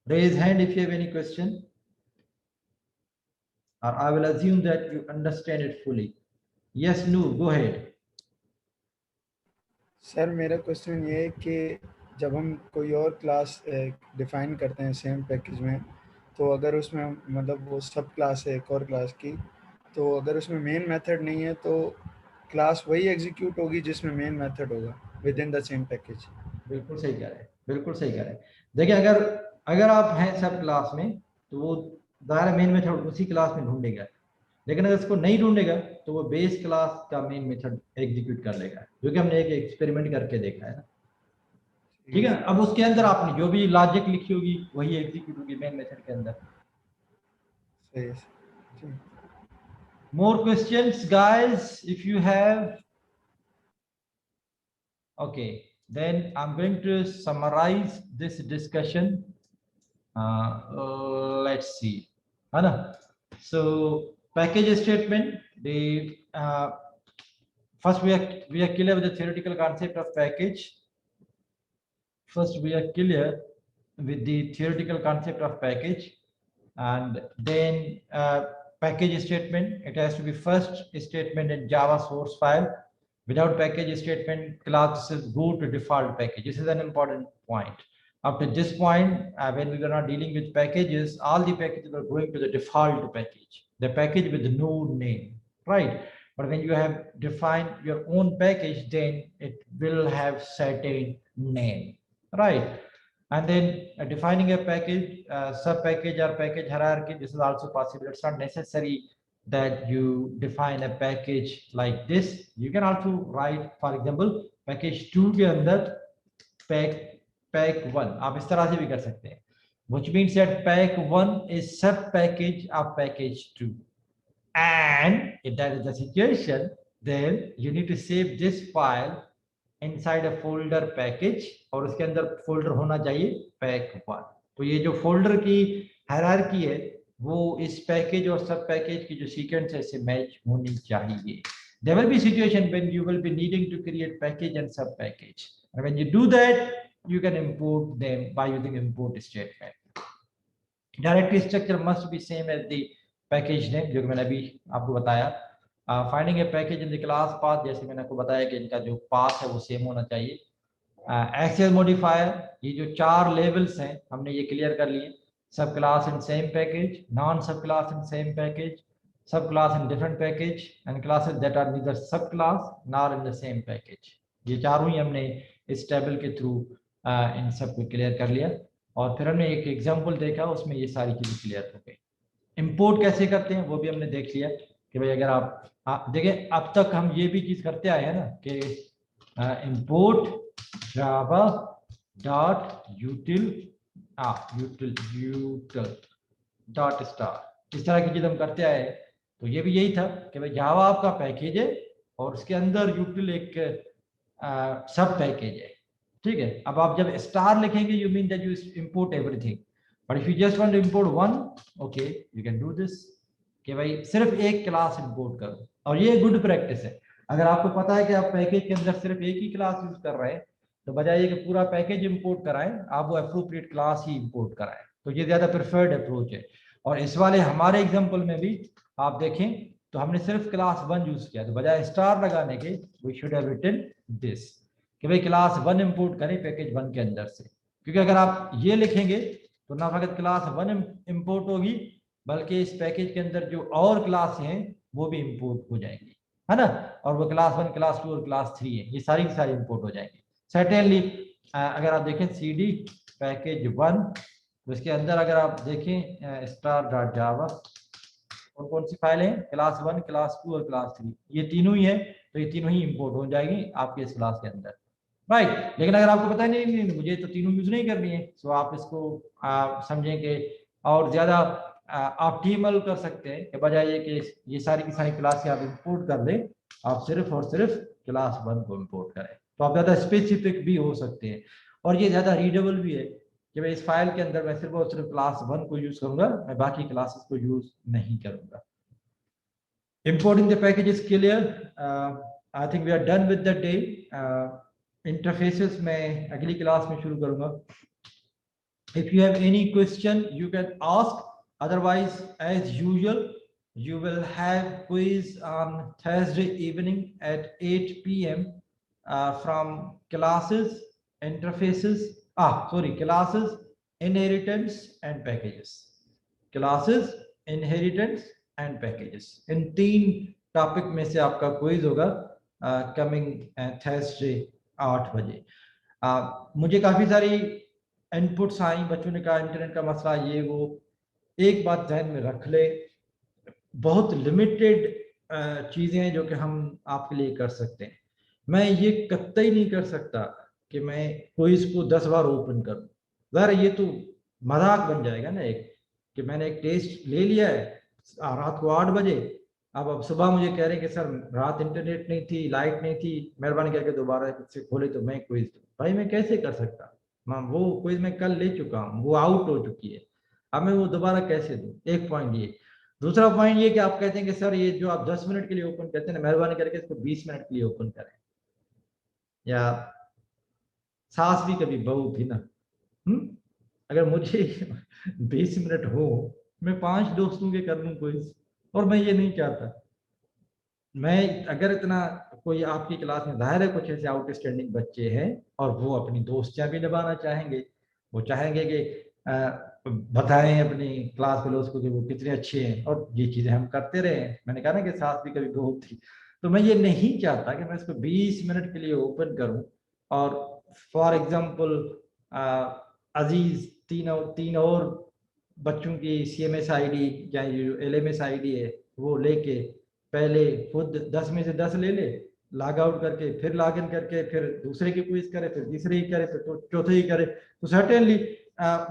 Raise hand if you have any question. Or I will assume that you understand it fully. Yes, no, go ahead. Sir मेरा question ये है कि जब हम कोई और class define करते हैं सेम पैकेज में, तो अगर उसमें मतलब वो सब क्लास है एक और क्लास की, तो अगर उसमें मेन मेथड नहीं है तो क्लास वही एग्जीक्यूट होगी जिसमें मेन मेथड होगा with in the same package. बिल्कुल सही कह रहे हैं, बिल्कुल सही कह रहे हैं. देखिए अगर आप हैं सब क्लास में तो वो दायरा मेन मेथड उसी क्लास में ढूंढेगा, लेकिन अगर इसको नहीं ढूंढेगा तो वो बेस क्लास का मेन मेथड एग्जीक्यूट कर लेगा, जो कि हमने एक एक्सपेरिमेंट करके देखा है ना. ठीक है. अब उसके अंदर आपने जो भी लॉजिक लिखी होगी वही एग्जीक्यूट होगी मेन मेथड के अंदर. सही है. More questions, guys, if you have. Okay, then I'm going to summarize this discussion. Let's see. So package statement. The first we are clear with the theoretical concept of package. First we are clear with the theoretical concept of package, and then package statement. It has to be first statement in Java source file. Without package statement, classes go to default package. This is an important point. Up to this point, when we were not dealing with packages, all the packages were going to the default package, the package with no name, right? But when you have defined your own package, then it will have certain name, right? And then defining a package, sub package or package hierarchy, this is also possible. It's not necessary that you define a package like this. You can also write, for example, package 2 के अंदर pack 1 आप इस तरह से भी कर सकते हैं, which means that pack 1 is sub package of package 2. And if that is the situation, then you need to save this file inside a folder package, और उसके अंदर फोल्डर होना चाहिए pack 1. तो ये जो फोल्डर की हायरार्की है वो इस पैकेज और सब पैकेज की जो सीक्वेंस है इससे मैच होनी चाहिए. There will be situation when you will be needing to create package and sub package, and when you do that, you can import them by using import statement. Directory structure must be same as the package name, जो मैंने अभी आपको बताया. Finding a package in the class path, जैसे मैंने आपको बताया कि इनका जो path है वो सेम होना चाहिए. Access modifier, ये जो 4 लेवल्स हैं हमने ये क्लियर कर लिए. Subclass in same package, non-subclass in same package, subclass in different package, and classes that are neither subclass nor in the same package. ये चारों ही हमने इस टेबल के थ्रू इन सब को क्लियर कर लिया, और फिर हमने एक एग्जांपल देखा, उसमें ये सारी चीजें क्लियर हो गई. इंपोर्ट कैसे करते हैं वो भी हमने देख लिया कि भाई अगर आप देखिए अब तक हम ये भी चीज करते आए हैं ना कि import Java dot यूटिल dot star, इस तरह की चीज हम करते आए हैं। तो ये भी यही था कि भाई जावा आपका पैकेज है और उसके अंदर यूटिल एक सब पैकेज है, ठीक है। अब आप जब स्टार लिखेंगे you mean that you import everything, but if you just want to import one, okay you can do this कि भाई सिर्फ एक क्लास इंपोर्ट करो। और ये गुड प्रैक्टिस है। अगर आपको पता है कि आप पैकेज के अंदर सिर्फ एक ही क्लास यूज कर रहे हैं तो बजाय कि पूरा पैकेज इंपोर्ट कराएं, आप वो अप्रोप्रिएट क्लास ही इंपोर्ट कराएं, तो ये ज्यादा प्रेफर्ड अप्रोच है। और इस वाले हमारे एग्जांपल में भी आप देखें तो हमने सिर्फ क्लास 1 यूज किया, तो बजाय स्टार लगाने के we should have written this कि भाई क्लास 1 इंपोर्ट करें पैकेज 1 के अंदर से। क्योंकि अगर आप ये लिखेंगे तो ना फकत क्लास 1 इंपोर्ट होगी बल्कि इस पैकेज के अंदर जो और क्लास हैं वो भी इंपोर्ट हो जाएंगी, है ना। और वो क्लास 1, क्लास 2 और क्लास 3 है, ये सारी की सारी इंपोर्ट हो जाएंगी सर्टेनली। अगर आप देखें cd पैकेज 1 तो इसके अंदर अगर आप देखें स्टार डॉट जावा और कौन सी फाइल है क्लास 1, क्लास 2 और क्लास 3, ये तीनों ही है, तो ये तीनों ही इंपोर्ट हो जाएगी आपके इस क्लास के अंदर, राइट। लेकिन अगर आपको पता है नहीं मुझे तो तीनों यूज नहीं करनी है, तो आप इसको समझें कि और ज्यादा ऑप्टिमल कर सकते हैं कि बजाय ये कि ये सारी की सारी क्लासें आप इंपोर्ट कर लें, आप सिर्फ और सिर्फ क्लास 1 को इंपोर्ट करें, तो आप ज्यादा स्पेसिफिक भी हो सकते हैं और ये ज्यादा रीडेबल भी है कि भाई इस फाइल के अंदर मैं सिर्फ और सिर्फ क्लास 1 को यूज करूंगा, मैं बाकी क्लासेस को यूज नहीं करूंगा। Importing the package is clear. I think we are done with the day. Interfaces मैं अगली क्लास में शुरू करूंगा। If you have any question, you can ask. Otherwise, as usual, you will have quiz on Thursday evening at 8 p.m. From classes, interfaces. Classes, inheritance and packages. Classes, inheritance and packages, in 3 topic में से आपका quiz होगा coming Thursday 8 बजे। मुझे काफी सारी inputs आई, बच्चों ने कहा इंटरनेट का मसला ये वो। एक बात ध्यान में रख ले, बहुत लिमिटेड चीजें हैं जो कि हम आपके लिए कर सकते हैं। मैं ये कतई नहीं कर सकता कि मैं क्विज को 10 बार ओपन करूं, ज़रा ये तो मजाक बन जाएगा ना एक कि मैंने एक टेस्ट ले लिया है रात को 8 बजे, अब सुबह मुझे कह रहे हैं कि सर रात इंटरनेट नहीं थी, लाइट नहीं थी, मेहरबानी करके दोबारा से खोले तो मैं क्विज दूं। भाई मैं कैसे कर सकता, वो क्विज मैं कल ले चुका हूँ, वो आउट हो चुकी है, अब मैं वो दोबारा कैसे दूं। एक पॉइंट ये। दूसरा पॉइंट ये कि आप कहते हैं कि सर ये जो आप 10 मिनट के लिए ओपन करते हैं ना, मेहरबानी करके इसको 20 मिनट के लिए ओपन करें। या सास भी कभी बहू थी ना, अगर मुझे 20 मिनट हो, मैं 5 दोस्तों के कर लूं क्विज, और मैं ये नहीं चाहता। मैं अगर इतना कोई आपकी क्लास में जाहिर है कुछ ऐसे आउटस्टैंडिंग बच्चे हैं और वो अपनी दोस्तियां भी निभाना चाहेंगे, वो चाहेंगे कि बताएं अपनी क्लास फेलोज को कि वो कितने अच्छे हैं, और ये चीजें हम करते रहे हैं। मैंने कहा ना कि साथ भी कभी बहुत थी, तो मैं ये नहीं चाहता कि मैं इसको 20 मिनट के लिए ओपन करूं और फॉर एग्जाम्पल अजीज 3 और बच्चों की CMS ID या LMS ID है वो लेके पहले खुद 10 में से 10 ले ले, लॉग आउट करके फिर लॉग इन करके फिर दूसरे की क्विज करे, फिर तीसरे ही करे, फिर चौथे ही करे, तो certainly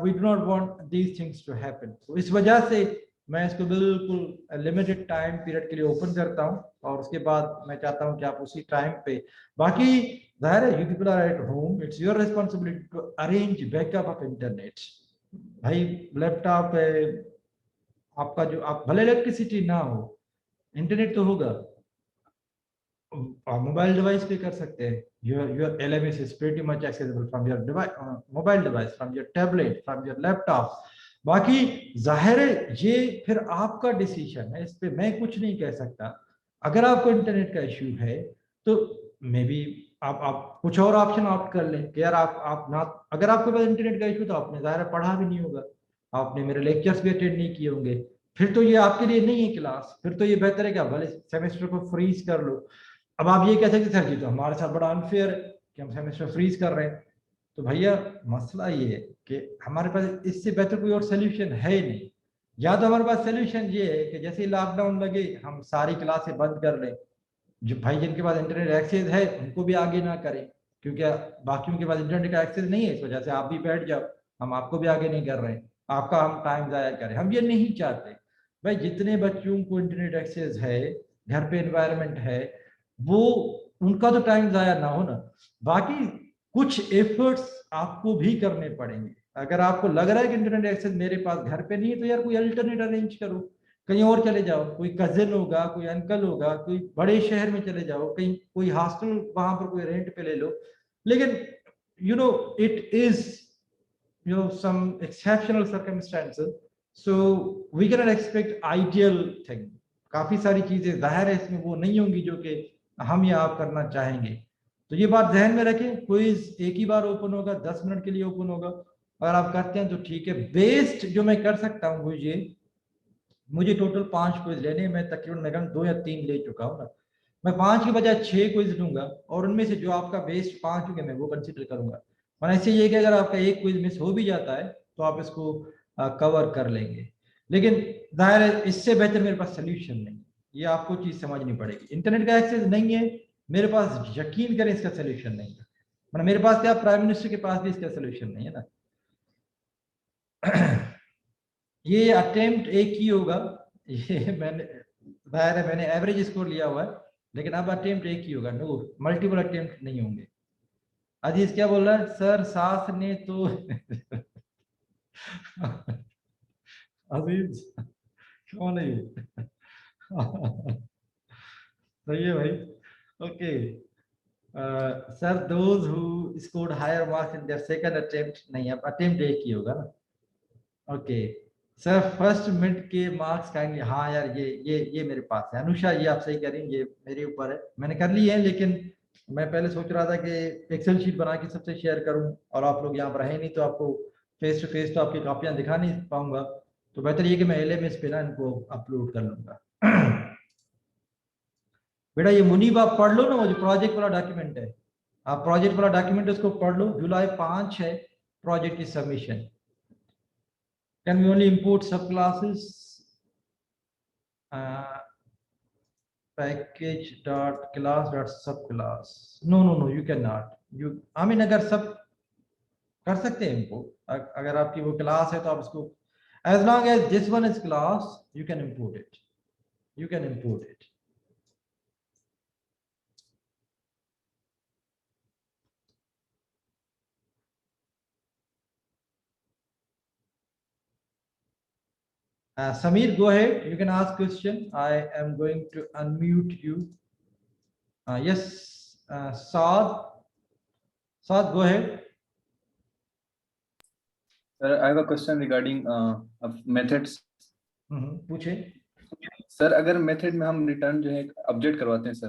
we do not want these things to happen. तो इस वजह से मैं इसको बिल्कुल लिमिटेड टाइम पीरियड के लिए ओपन करता हूं और उसके बाद मैं चाहता हूं कि आप उसी टाइम पे, बाकी जाहिर है you people are at home, it's your responsibility to arrange backup of internet. भाई लैपटॉप है आपका, जो आप भले इलेक्ट्रिसिटी ना हो इंटरनेट तो होगा, मोबाइल डिवाइस पे कर सकते हैं। Your LMS is pretty much accessible from your mobile device, from your tablet, from your laptop। बाकी जाहिर है ये फिर आपका डिसीजन है, इस पे मैं कुछ नहीं कह सकता। अगर आपको इंटरनेट का इश्यू है तो मे बी आप कुछ और ऑप्शन ऑप्ट कर लें कि यार आप ना, अगर आपके पास इंटरनेट का इशू तो आपने ज़ाहिर पढ़ा भी नहीं होगा, आपने मेरे लेक्चर्स भी अटेंड नहीं किए होंगे, फिर तो ये आपके लिए नहीं है क्लास, फिर तो ये बेहतर है कि आप भले सेमेस्टर को फ्रीज कर लो। अब आप ये कह सकते सर जी तो हमारे साथ बड़ा अनफेयर है कि हम सेमेस्टर फ्रीज कर रहे हैं, तो भैया मसला ये है कि हमारे पास इससे बेहतर कोई और सोल्यूशन है ही नहीं। या तो हमारे पास सोल्यूशन ये है कि जैसे ही लॉकडाउन लगे हम सारी क्लासें बंद कर लें, जो भाई जिनके पास इंटरनेट एक्सेस है उनको भी आगे ना करें, क्योंकि बाकियों के पास इंटरनेट का एक्सेस नहीं है, इस वजह से आप भी बैठ जाओ, हम आपको भी आगे नहीं कर रहे हैं, आपका हम टाइम जाया करें, हम ये नहीं चाहते। भाई जितने बच्चों को इंटरनेट एक्सेस है, घर पे एनवायरनमेंट है, वो उनका तो टाइम जाया ना हो ना। बाकी कुछ एफर्ट्स आपको भी करने पड़ेंगे। अगर आपको लग रहा है कि इंटरनेट एक्सेस मेरे पास घर पे नहीं है, तो यार कोई अल्टरनेट अरेंज करो, कहीं और चले जाओ, कोई कजिन होगा, कोई अंकल होगा, कोई बड़े शहर में चले जाओ, कहीं कोई हॉस्टल वहां पर कोई रेंट पे ले लो। लेकिन you know it is some exceptional circumstances, so we cannot expect ideal thing। काफी सारी चीजें जाहिर है इसमें वो नहीं होंगी जो कि हम या आप करना चाहेंगे। तो ये बात ध्यान में रखें, क्विज एक ही बार ओपन होगा, 10 मिनट के लिए ओपन होगा, अगर आप करते हैं तो ठीक है। बेस्ट जो मैं कर सकता हूँ मुझे टोटल 5 क्विज लेने, मैं तकरीबन 2 या 3 ले चुका हूँ ना, मैं 5 के बजाय 6 क्विज लूंगा, और उनमें से जो आपका बेस्ट 5 होंगे मैं वो कंसिडर करूंगा। और ऐसे ये कि अगर आपका एक क्विज मिस हो भी जाता है तो आप इसको कवर कर लेंगे। लेकिन जाहिर है इससे बेहतर मेरे पास सोल्यूशन नहीं, ये आपको चीज समझनी पड़ेगी। इंटरनेट का एक्सेस नहीं है मेरे पास, यकीन करें इसका सोल्यूशन नहीं है। मतलब मेरे पास क्या, प्राइम मिनिस्टर के पास भी इसका सोल्यूशन नहीं है ना। ये अटेम्प्ट एक ही होगा, ये मैंने एवरेज स्कोर लिया हुआ है, लेकिन अब अटेम्प्ट एक ही होगा, नो मल्टीपल अटेम्प्ट नहीं होंगे। अजीज क्या बोल रहा है, सर सास ने तो अजीज कौन है ये? सही है भाई, okay. Sir those who scored higher marks in their second attempt, नहीं अब अटेम्प्ट एक ही होगा ना, ओके। सर फर्स्ट मिड के मार्क्स काइंडली, हाँ यार ये मेरे पास है। अनुषा ये आप सही कह रही हैं, ये मेरे ऊपर है, मैंने कर ली है, लेकिन मैं पहले सोच रहा था कि एक्सेल शीट बना के सबसे शेयर करूं, और आप लोग यहाँ पर रहे नहीं तो आपको फेस टू फेस तो आपकी कॉपियां दिखा नहीं पाऊंगा, तो बेहतर ये कि मैं LMS पे ना इनको अपलोड कर लूंगा। बेटा ये मुनीब आप पढ़ लो ना, वो जो प्रोजेक्ट वाला डॉक्यूमेंट है, आप प्रोजेक्ट वाला डॉक्यूमेंट उसको पढ़ लो, जुलाई 5 है प्रोजेक्ट की submission. Can we only import subclasses? Package.class.subclass. No, you cannot. I mean अगर सब कर सकते हैं इम्पोर्ट, अगर आपकी वो क्लास है तो आप इसको, as long as this one is class, you can import it. You can import it. Samir, go ahead. You can ask question. I am going to unmute you. Yes, Saad. Saad, go ahead. Sir, I have a question regarding methods. पूछे। Sir अगर method में हम return जो है update करवाते हैं sir,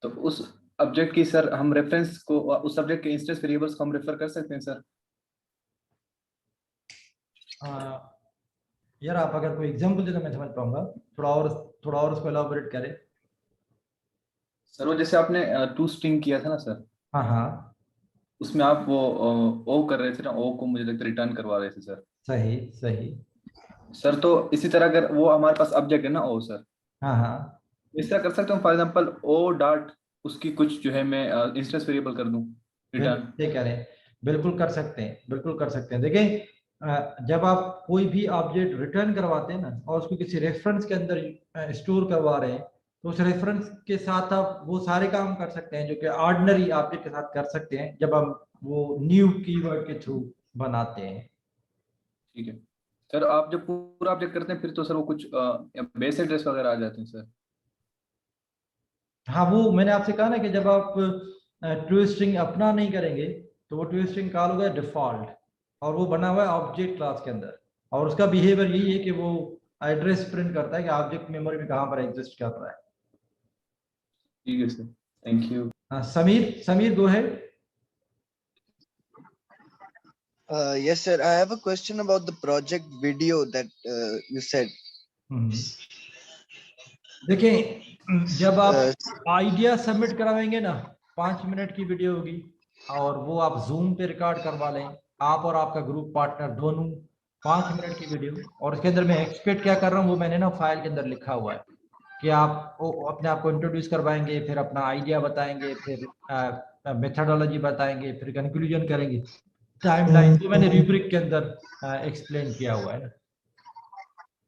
तो उस ऑब्जेक्ट की सर हम रेफरेंस को, उस ऑब्जेक्ट के इंस्टेंस वेरिएबल्स को हम रेफर कर सकते हैं सर? यार आप अगर कोई एग्जांपल दे तो मैं समझ पाऊंगा, थोड़ा और उसको एलाबोरेट करें। सर वो जैसे आपने टू स्ट्रिंग किया था ना सर, हाँ उसमें आप वो ओ कर रहे थे ना, ओ को मुझे लगता है रिटर्न करवा रहे थे सर। सही सर तो इसी तरह अगर वो हमारे पास ऑब्जेक्ट है ना ओ सर, हाँ इस तरह कर सकता हूँ फॉर एग्जांपल ओ डॉट उसकी कुछ जो है मैं इंस्टेंस वेरिएबल कर दूं रिटर्न। ये कह रहे हैं, बिल्कुल कर सकते हैं। देखें जब आप कोई भी ऑब्जेक्ट रिटर्न करवाते हैं ना, और उसको किसी रेफरेंस के अंदर स्टोर करवा रहे हैं, तो उस रेफरेंस के साथ आप वो सारे काम कर सकते हैं जो कि ऑर्डिनरी ऑब्जेक्ट के साथ कर सकते हैं जब हम वो न्यू कीवर्ड के थ्रू बनाते हैं। ठीक है सर, आप जब पूरा ऑब्जेक्ट करते हैं फिर तो सर वो कुछ बेस एड्रेस वगैरह आ जाते हैं सर। हाँ वो मैंने आपसे कहा ना कि जब आप ट्रू स्ट्रिंग अपना नहीं करेंगे तो वो ट्रू स्ट्रिंग कॉल होगा डिफॉल्ट, और वो बना हुआ है ऑब्जेक्ट क्लास के अंदर, और उसका बिहेवियर यही है कि वो एड्रेस प्रिंट करता है कि ऑब्जेक्ट मेमोरी में कहाँ पर एग्जिस्ट कर रहा है। ठीक है sir, thank you. Sameer go ahead. Yes, sir. I have a question about the project video that you said. देखिए जब आप आइडिया सबमिट करावेंगे ना, 5 मिनट की वीडियो होगी, और वो आप जूम पे रिकॉर्ड करवा लें, आप और आपका ग्रुप पार्टनर दोनों, 5 मिनट की वीडियो, और उसके अंदर मैं एक्सपेक्ट क्या कर रहा हूँ वो मैंने ना फाइल के अंदर लिखा हुआ है कि आप अपने आप को इंट्रोड्यूस करवाएंगे, फिर अपना आइडिया बताएंगे, फिर मेथडोलॉजी बताएंगे, फिर कंक्लूजन करेंगे, टाइमलाइन जो मैंने रूब्रिक के अंदर एक्सप्लेन किया हुआ है ना।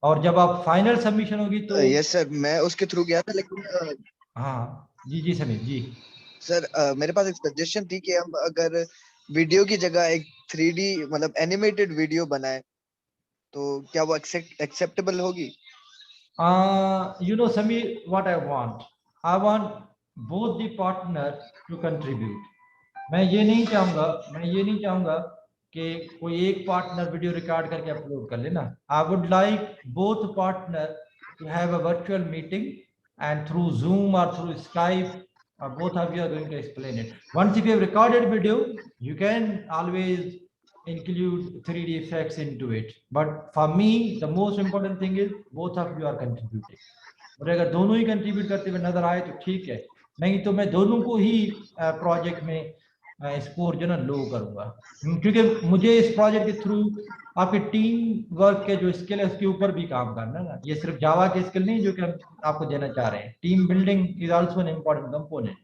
और जब आप फाइनल सबमिशन होगी तो यस सर, मैं उसके थ्रू गया था, लेकिन हाँ जी जी समीर जी। सर मेरे पास एक सजेशन थी कि हम अगर वीडियो की जगह एक 3D मतलब एनिमेटेड वीडियो बनाए तो क्या वो एक्सेप्टेबल होगी? You know Samir, what I want both the partner to contribute. मैं ये नहीं चाहूंगा कि कोई एक पार्टनर वीडियो रिकॉर्ड करके अपलोड कर लेना। I would like both partner to have a virtual meeting and through Zoom or through Skype, both of you are going to explain it. Once if you have recorded video, you can always include 3D effects into it. But for me, the most important thing is both of you are contributing. और अगर दोनों ही contribute करते हुए नजर आए तो ठीक है, नहीं तो मैं दोनों को ही प्रोजेक्ट में स्कोर जो ना लो करूंगा, क्योंकि मुझे इस प्रोजेक्ट के थ्रू आपके टीम वर्क के जो स्किल है उसके ऊपर भी काम करना है ना। ये सिर्फ जावा के स्किल नहीं जो कि हम आपको देना चाह रहे हैं, team building is also an important component.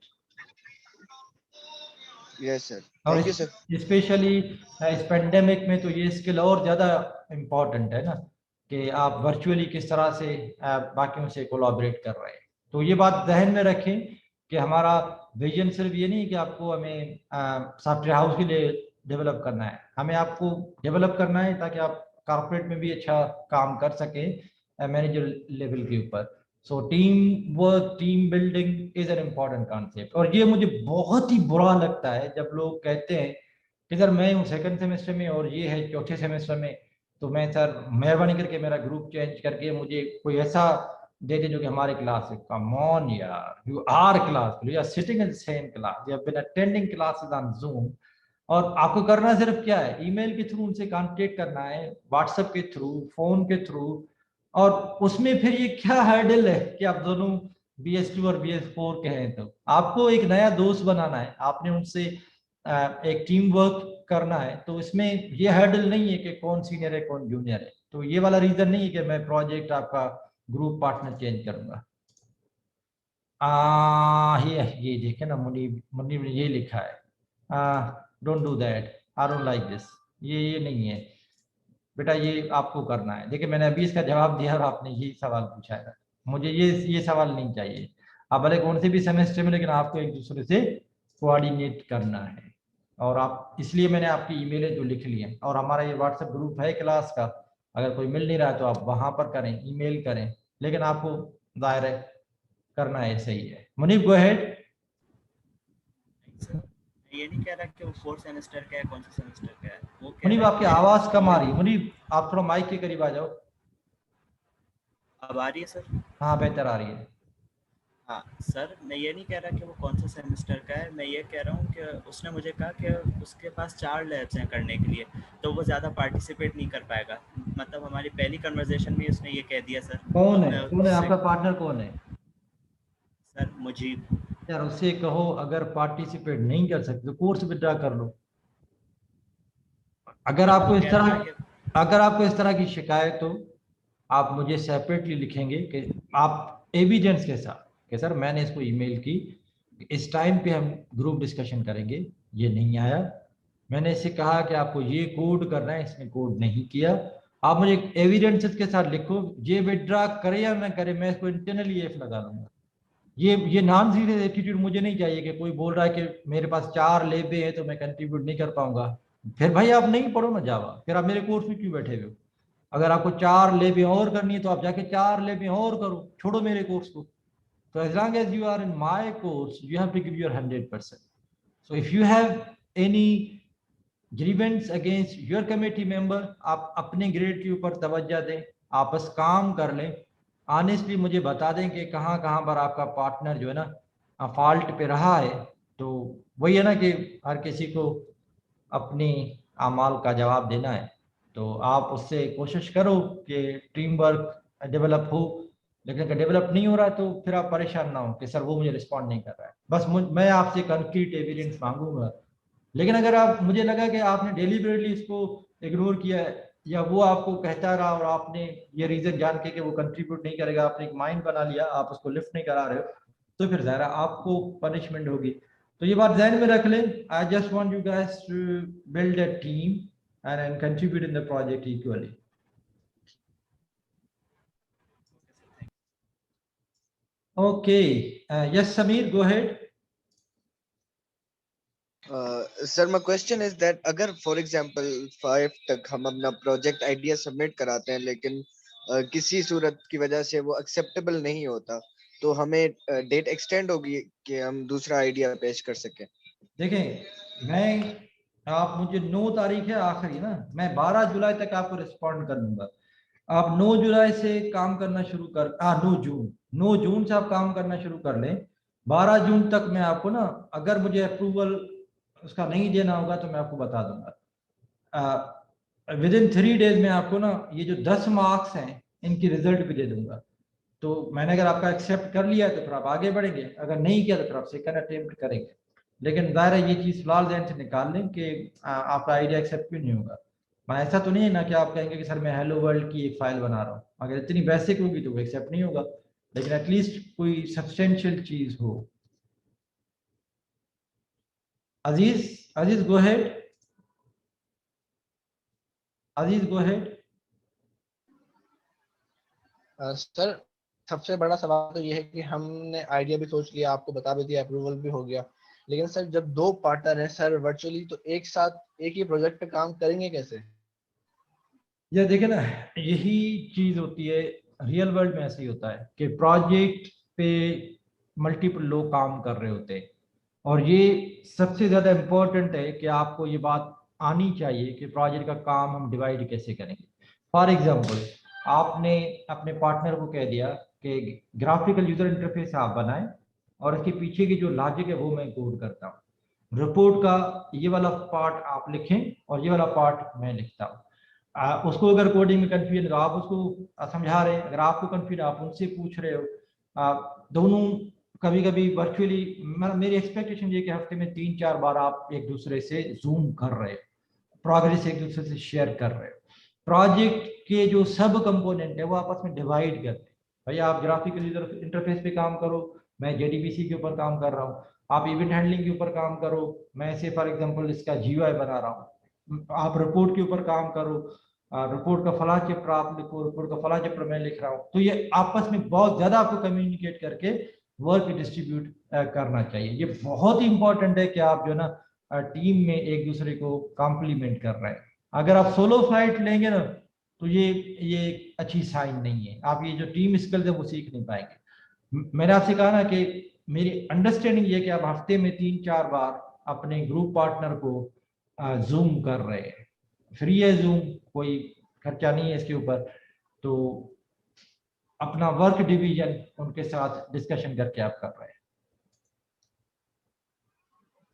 Yes sir, और थैंक यू सर। स्पेशली इस पेंडेमिक में तो ये स्किल और ज्यादा इम्पोर्टेंट है ना, कि आप वर्चुअली किस तरह से बाकियों से कोलैबोरेट कर रहे हैं। तो ये बात जहन में रखें कि हमारा विजन सिर्फ ये नहीं कि आपको हमें सॉफ्टवेयर हाउस के लिए डेवलप करना है, हमें आपको डेवलप करना है ताकि आप कॉर्पोरेट में भी अच्छा काम कर सकें मैनेजर लेवल के ऊपर। So team work, team building is an important concept. और ये मुझे बहुत ही बुरा लगता है जब लोग कहते हैं कि सर मैं हूँ सेकंड सेमेस्टर में और ये है चौथे सेमेस्टर में, तो मैं सर मेहरबानी करके मेरा ग्रुप चेंज करके मुझे कोई ऐसा दे दे जो कि हमारे क्लास है। कम ऑन यार, you are class, you are sitting in same class, you have been attending classes on Zoom, और आपको करना सिर्फ क्या है, ईमेल के थ्रू उनसे कांटेक्ट करना है, व्हाट्सएप के थ्रू, फोन के थ्रू। और उसमें फिर ये क्या हर्डल है कि आप दोनों BS2 और BS4 के हैं, तो आपको एक नया दोस्त बनाना है, आपने उनसे एक टीम वर्क करना है। तो इसमें ये हर्डल नहीं है कि कौन सीनियर है कौन जूनियर है, तो ये वाला रीजन नहीं है कि मैं प्रोजेक्ट आपका ग्रुप पार्टनर चेंज करूंगा। ये देखे ना, मुनीब ने ये लिखा है, don't do that, I don't like this, ये नहीं है बेटा, ये आपको करना है। देखिए मैंने अभी इसका जवाब दिया और आपने यही सवाल पूछा है, मुझे ये सवाल नहीं चाहिए। आप भले कौन से भी सेमेस्टर में, लेकिन आपको एक दूसरे से कोऑर्डिनेट करना है। और आप, इसलिए मैंने आपकी ईमेलें जो लिख ली हैं, और हमारा ये व्हाट्सएप ग्रुप है क्लास का, अगर कोई मिल नहीं रहा है तो आप वहां पर करें, ईमेल करें, लेकिन आपको दायरे करना है, सही है। Munib go ahead. ये नहीं कह रहा कि वो 4th सेमेस्टर का है, कौन सा सेमेस्टर का है वो कह मुनीब रहा है आपकी कि आवाज कम आ रही है, मुनीब आप थोड़ा माइक के करीब आ जाओ। अब आ रही है सर? हाँ बेहतर आ रही है। हाँ सर, मैं ये नहीं कह रहा कि वो कौन सा सेमेस्टर का है, मैं ये कह रहा हूँ कि उसने मुझे कहा कि उसके पास 4 लैब्स हैं करने के लिए, तो वो ज़्यादा पार्टिसिपेट नहीं कर पाएगा। मतलब हमारी पहली कन्वर्सेशन में उसने ये कह दिया सर। कौन तो है आपका पार्टनर, कौन है? सर मुजीब। यार उससे कहो अगर पार्टिसिपेट नहीं कर सकते तो कोर्स विड्रॉ कर लो। अगर आपको इस तरह की शिकायत हो, आप मुझे सेपरेटली लिखेंगे कि आप एविडेंस के साथ कि सर मैंने इसको ईमेल की, इस टाइम पे हम ग्रुप डिस्कशन करेंगे, ये नहीं आया, मैंने इसे कहा कि आपको ये कोड करना है, इसने कोड नहीं किया, आप मुझे एविडेंस के साथ लिखो, ये विड्रॉ करे या ना करे, मैं इसको इंटरनली एफ लगा दूंगा। ये नॉन सीरियस एटीट्यूड मुझे नहीं चाहिए कि कोई बोल रहा है कि मेरे पास 4 लेबे हैं तो मैं कंट्रीब्यूट नहीं कर पाऊंगा। फिर भाई आप नहीं पढ़ो ना जावा, फिर आप मेरे कोर्स में क्यों बैठे हुए हो? अगर आपको 4 लेबे और करनी है तो आप जाके 4 लेबे और करो, छोड़ो मेरे कोर्स को। तो as long as you are in my course you have to give your 100%। So if you have any grievance against your committee member, आप अपने ग्रेड के ऊपर तवज्जो दें, आपस काम कर लें, ऑनेस्टली मुझे बता दें कि कहाँ कहाँ पर आपका पार्टनर जो है ना फॉल्ट पे रहा है। तो वही है ना कि हर किसी को अपनी अमाल का जवाब देना है, तो आप उससे कोशिश करो कि टीम वर्क डेवलप हो। लेकिन अगर डेवलप नहीं हो रहा है तो फिर आप परेशान ना हो कि सर वो मुझे रिस्पॉन्ड नहीं कर रहा है, बस मैं आपसे कंक्रीट एविडेंस मांगूंगा। लेकिन अगर आप, मुझे लगा कि आपने डेलिबरेटली इसको इग्नोर किया है, या वो आपको कहता रहा और आपने ये रीजन जान के कि वो कंट्रीब्यूट नहीं करेगा, आपने एक माइंड बना लिया, आप उसको लिफ्ट नहीं करा रहे हो, तो फिर ज़ाहिर है आपको पनिशमेंट होगी। तो ये बात ध्यान में रख लें। I just want you guys to build a team and contribute in the project equally. Okay, yes Sameer, go ahead. Sir my question is that अगर फॉर एग्जांपल 5 तक हम अपना प्रोजेक्ट आइडिया सबमिट कराते हैं लेकिन किसी सूरत की वजह से वो एक्सेप्टेबल नहीं होता, तो हमें डेट एक्सटेंड होगी कि हम दूसरा आइडिया पेश कर सकें? देखें, मैं, आप मुझे 9 तारीख है आखिरी ना, मैं 12 जुलाई तक आपको रिस्पॉन्ड कर दूंगा। आप 9 जुलाई से काम करना शुरू कर, 9 जून से आप काम करना शुरू कर लें। 12 जून तक मैं आपको ना, अगर मुझे अप्रूवल उसका नहीं देना होगा तो मैं आपको बता दूंगा। विद इन 3 डेज में आपको ना ये जो 10 मार्क्स हैं इनकी रिजल्ट भी दे दूंगा। तो मैंने अगर आपका एक्सेप्ट कर लिया तो फिर आप आगे बढ़ेंगे, अगर नहीं किया तो फिर आप सेकंड अटेम्प्ट करेंगे। लेकिन ज़ाहिर है ये चीज़ फिलहाल ध्यान से निकाल लें कि आपका आइडिया एक्सेप्ट क्यों नहीं होगा। मैं ऐसा तो नहीं है ना कि आप कहेंगे कि सर मैं हेलो वर्ल्ड की एक फाइल बना रहा हूँ, अगर इतनी बेसिक होगी तो वो एक्सेप्ट नहीं होगा, लेकिन एटलीस्ट कोई सब्सटेंशियल चीज़ हो। अजीज, अजीज गो अहेड, अजीज गो अहेड। सर सबसे बड़ा सवाल तो ये है कि हमने आइडिया भी सोच लिया, आपको बता भी दिया, अप्रूवल भी हो गया, लेकिन सर जब 2 पार्टनर हैं सर वर्चुअली, तो एक साथ एक ही प्रोजेक्ट पे काम करेंगे कैसे? ये देखिए ना, यही चीज होती है रियल वर्ल्ड में, ऐसे ही होता है कि प्रोजेक्ट पे मल्टीपल लोग काम कर रहे होते हैं, और ये सबसे ज्यादा इम्पोर्टेंट है कि आपको ये बात आनी चाहिए कि प्रोजेक्ट का काम हम डिवाइड कैसे करेंगे। फॉर एग्जांपल, आपने अपने पार्टनर को कह दिया कि ग्राफिकल यूजर इंटरफेस आप बनाएं और इसके पीछे की जो लॉजिक है वो मैं कोड करता हूँ, रिपोर्ट का ये वाला पार्ट आप लिखें और ये वाला पार्ट मैं लिखता हूँ। उसको अगर कोडिंग में कंफ्यूजन तो आप उसको समझा रहे हैं, अगर आपको कंफ्यूजन आप उनसे पूछ रहे हो। दोनों कभी कभी वर्चुअली, मेरी एक्सपेक्टेशन ये कि हफ्ते में 3-4 बार आप एक दूसरे से जूम कर रहे हो, प्रोग्रेस एक दूसरे से शेयर कर रहे हो, प्रोजेक्ट के जो सब कंपोनेंट है वो आपस में डिवाइड करते हैं। भाई आप ग्राफिकल यूजर इंटरफेस पे काम करो, मैं जेडीबीसी के ऊपर काम कर रहा हूँ, आप इवेंट हैंडलिंग के ऊपर काम करो, मैं से फॉर एग्जांपल इसका जीयूआई बना रहा हूँ, आप रिपोर्ट के ऊपर काम करो, रिपोर्ट का फला चैप्टर आप लिखो, रिपोर्ट का फला चैप्टर मैं लिख रहा हूँ। तो ये आपस में बहुत ज्यादा आपको कम्युनिकेट करके वर्क डिस्ट्रीब्यूट करना चाहिए। ये बहुत ही इंपॉर्टेंट है कि आप जो ना टीम में एक दूसरे को कॉम्प्लीमेंट कर रहे हैं। अगर आप सोलो फ्लाइट लेंगे ना तो ये एक अच्छी साइन नहीं है, आप ये जो टीम स्किल्स है वो सीख नहीं पाएंगे। मैंने आपसे कहा ना कि मेरी अंडरस्टैंडिंग ये कि आप हफ्ते में 3-4 बार अपने ग्रुप पार्टनर को जूम कर रहे हैं, फ्री है जूम, कोई खर्चा नहीं है इसके ऊपर, तो अपना वर्क डिवीजन उनके साथ डिस्कशन करके आप कर रहे हैं।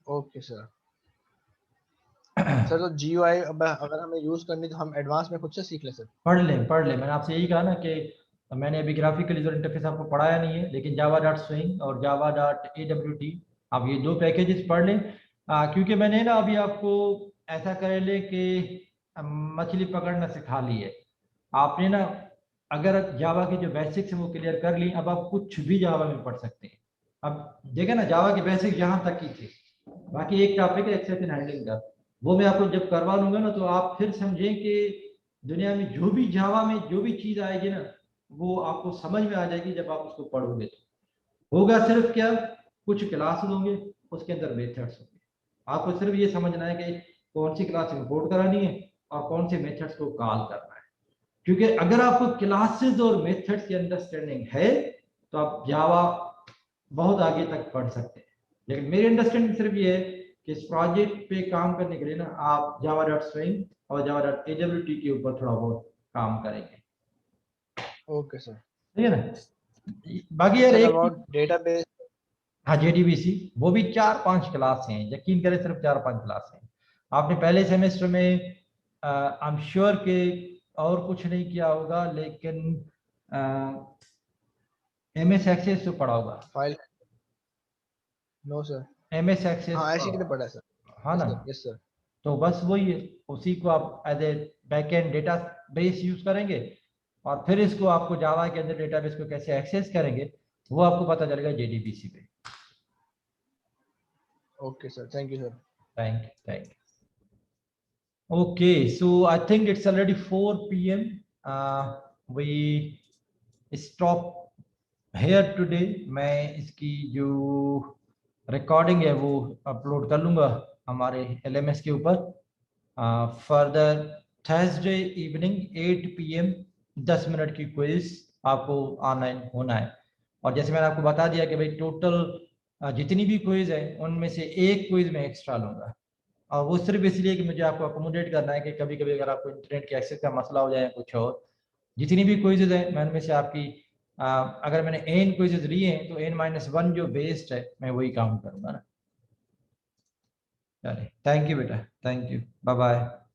Okay sir. सर तो जीयूआई अब अगर हमें यूज करनी तो हम एडवांस में खुद से सीख ले सर? पढ़ लें, मैंने आपसे यही कहा ना कि मैंने अभी ग्राफिकल यूजर इंटरफेस आपको पढ़ाया नहीं है, लेकिन java.swing और java.awt आप ये 2 पैकेजेस पढ़ लें। क्योंकि मैंने ना अभी आपको ऐसा कर ले कि मछली पकड़ना सिखा ली है आपने ना, अगर जावा की जो बेसिक्स है वो क्लियर कर ली, अब आप कुछ भी जावा में पढ़ सकते हैं। अब देखे ना, जावा के बेसिक यहाँ तक ही थे, बाकी एक टॉपिक है एक्सेप्शन हैंडलिंग का, वो मैं आपको जब करवा लूंगा ना तो आप फिर समझें कि दुनिया में जो भी जावा में जो भी चीज आएगी ना वो आपको समझ में आ जाएगी जब आप उसको पढ़ोगे। तो होगा सिर्फ क्या, कुछ क्लासेस होंगे, उसके अंदर मेथड्स होंगे, आपको सिर्फ ये समझना है कि कौन सी क्लास इंपोर्ट करानी है और कौन से मेथड्स को कॉल करना है। क्योंकि अगर आपको क्लासेस और मेथड्स की अंडरस्टैंडिंग है तो आप जावा बहुत आगे तक पढ़ सकते हैं। लेकिन मेरी अंडरस्टैंडिंग सिर्फ ये है कि इस प्रोजेक्ट पे काम करने के लिए ना आप java.swing और java.awt के ऊपर थोड़ा बहुत काम करेंगे। Okay sir. ठीक है ना। बाकी यार एक डेटाबेस, हाँ जेडीबीसी, वो भी 4-5 क्लास हैं, यकीन करें सिर्फ 4-5 क्लास हैं। आपने पहले सेमेस्टर में आई एम श्योर के और कुछ नहीं किया होगा, लेकिन एमएस एक्सेस तो पढ़ा होगा। File, no sir. MS Access हाँ ऐसे ही पढ़ा है सर। हाँ ना, यस सर। तो बस वही है, उसी को आप as a backend database use करेंगे और फिर इसको आपको जावा के अंदर डेटाबेस को कैसे एक्सेस करेंगे वो आपको पता चलेगा JDBC पे। Okay sir, thank you sir. Thank you. Okay, so I think it's already 4 p.m. We stop here today. मैं इसकी जो रिकॉर्डिंग है वो अपलोड कर लूँगा हमारे LMS के ऊपर। Further Thursday evening 8 p.m. 10 minute की क्विज आपको ऑनलाइन होना है। और जैसे मैंने आपको बता दिया कि भाई टोटल जितनी भी क्विज है उनमें से एक क्विज में एक्स्ट्रा लूँगा, और वो सिर्फ इसलिए कि मुझे आपको अकोमोडेट करना है कि कभी कभी अगर आपको इंटरनेट के एक्सेस का मसला हो जाए कुछ और। जितनी भी क्विजेज हैं मैं उनमें से आपकी अगर मैंने n क्विजेज लिए हैं तो n-1 जो वेस्ट है मैं वही काउंट करूँगा ना। चलिए, थैंक यू बेटा, थैंक यू, बाय बाय।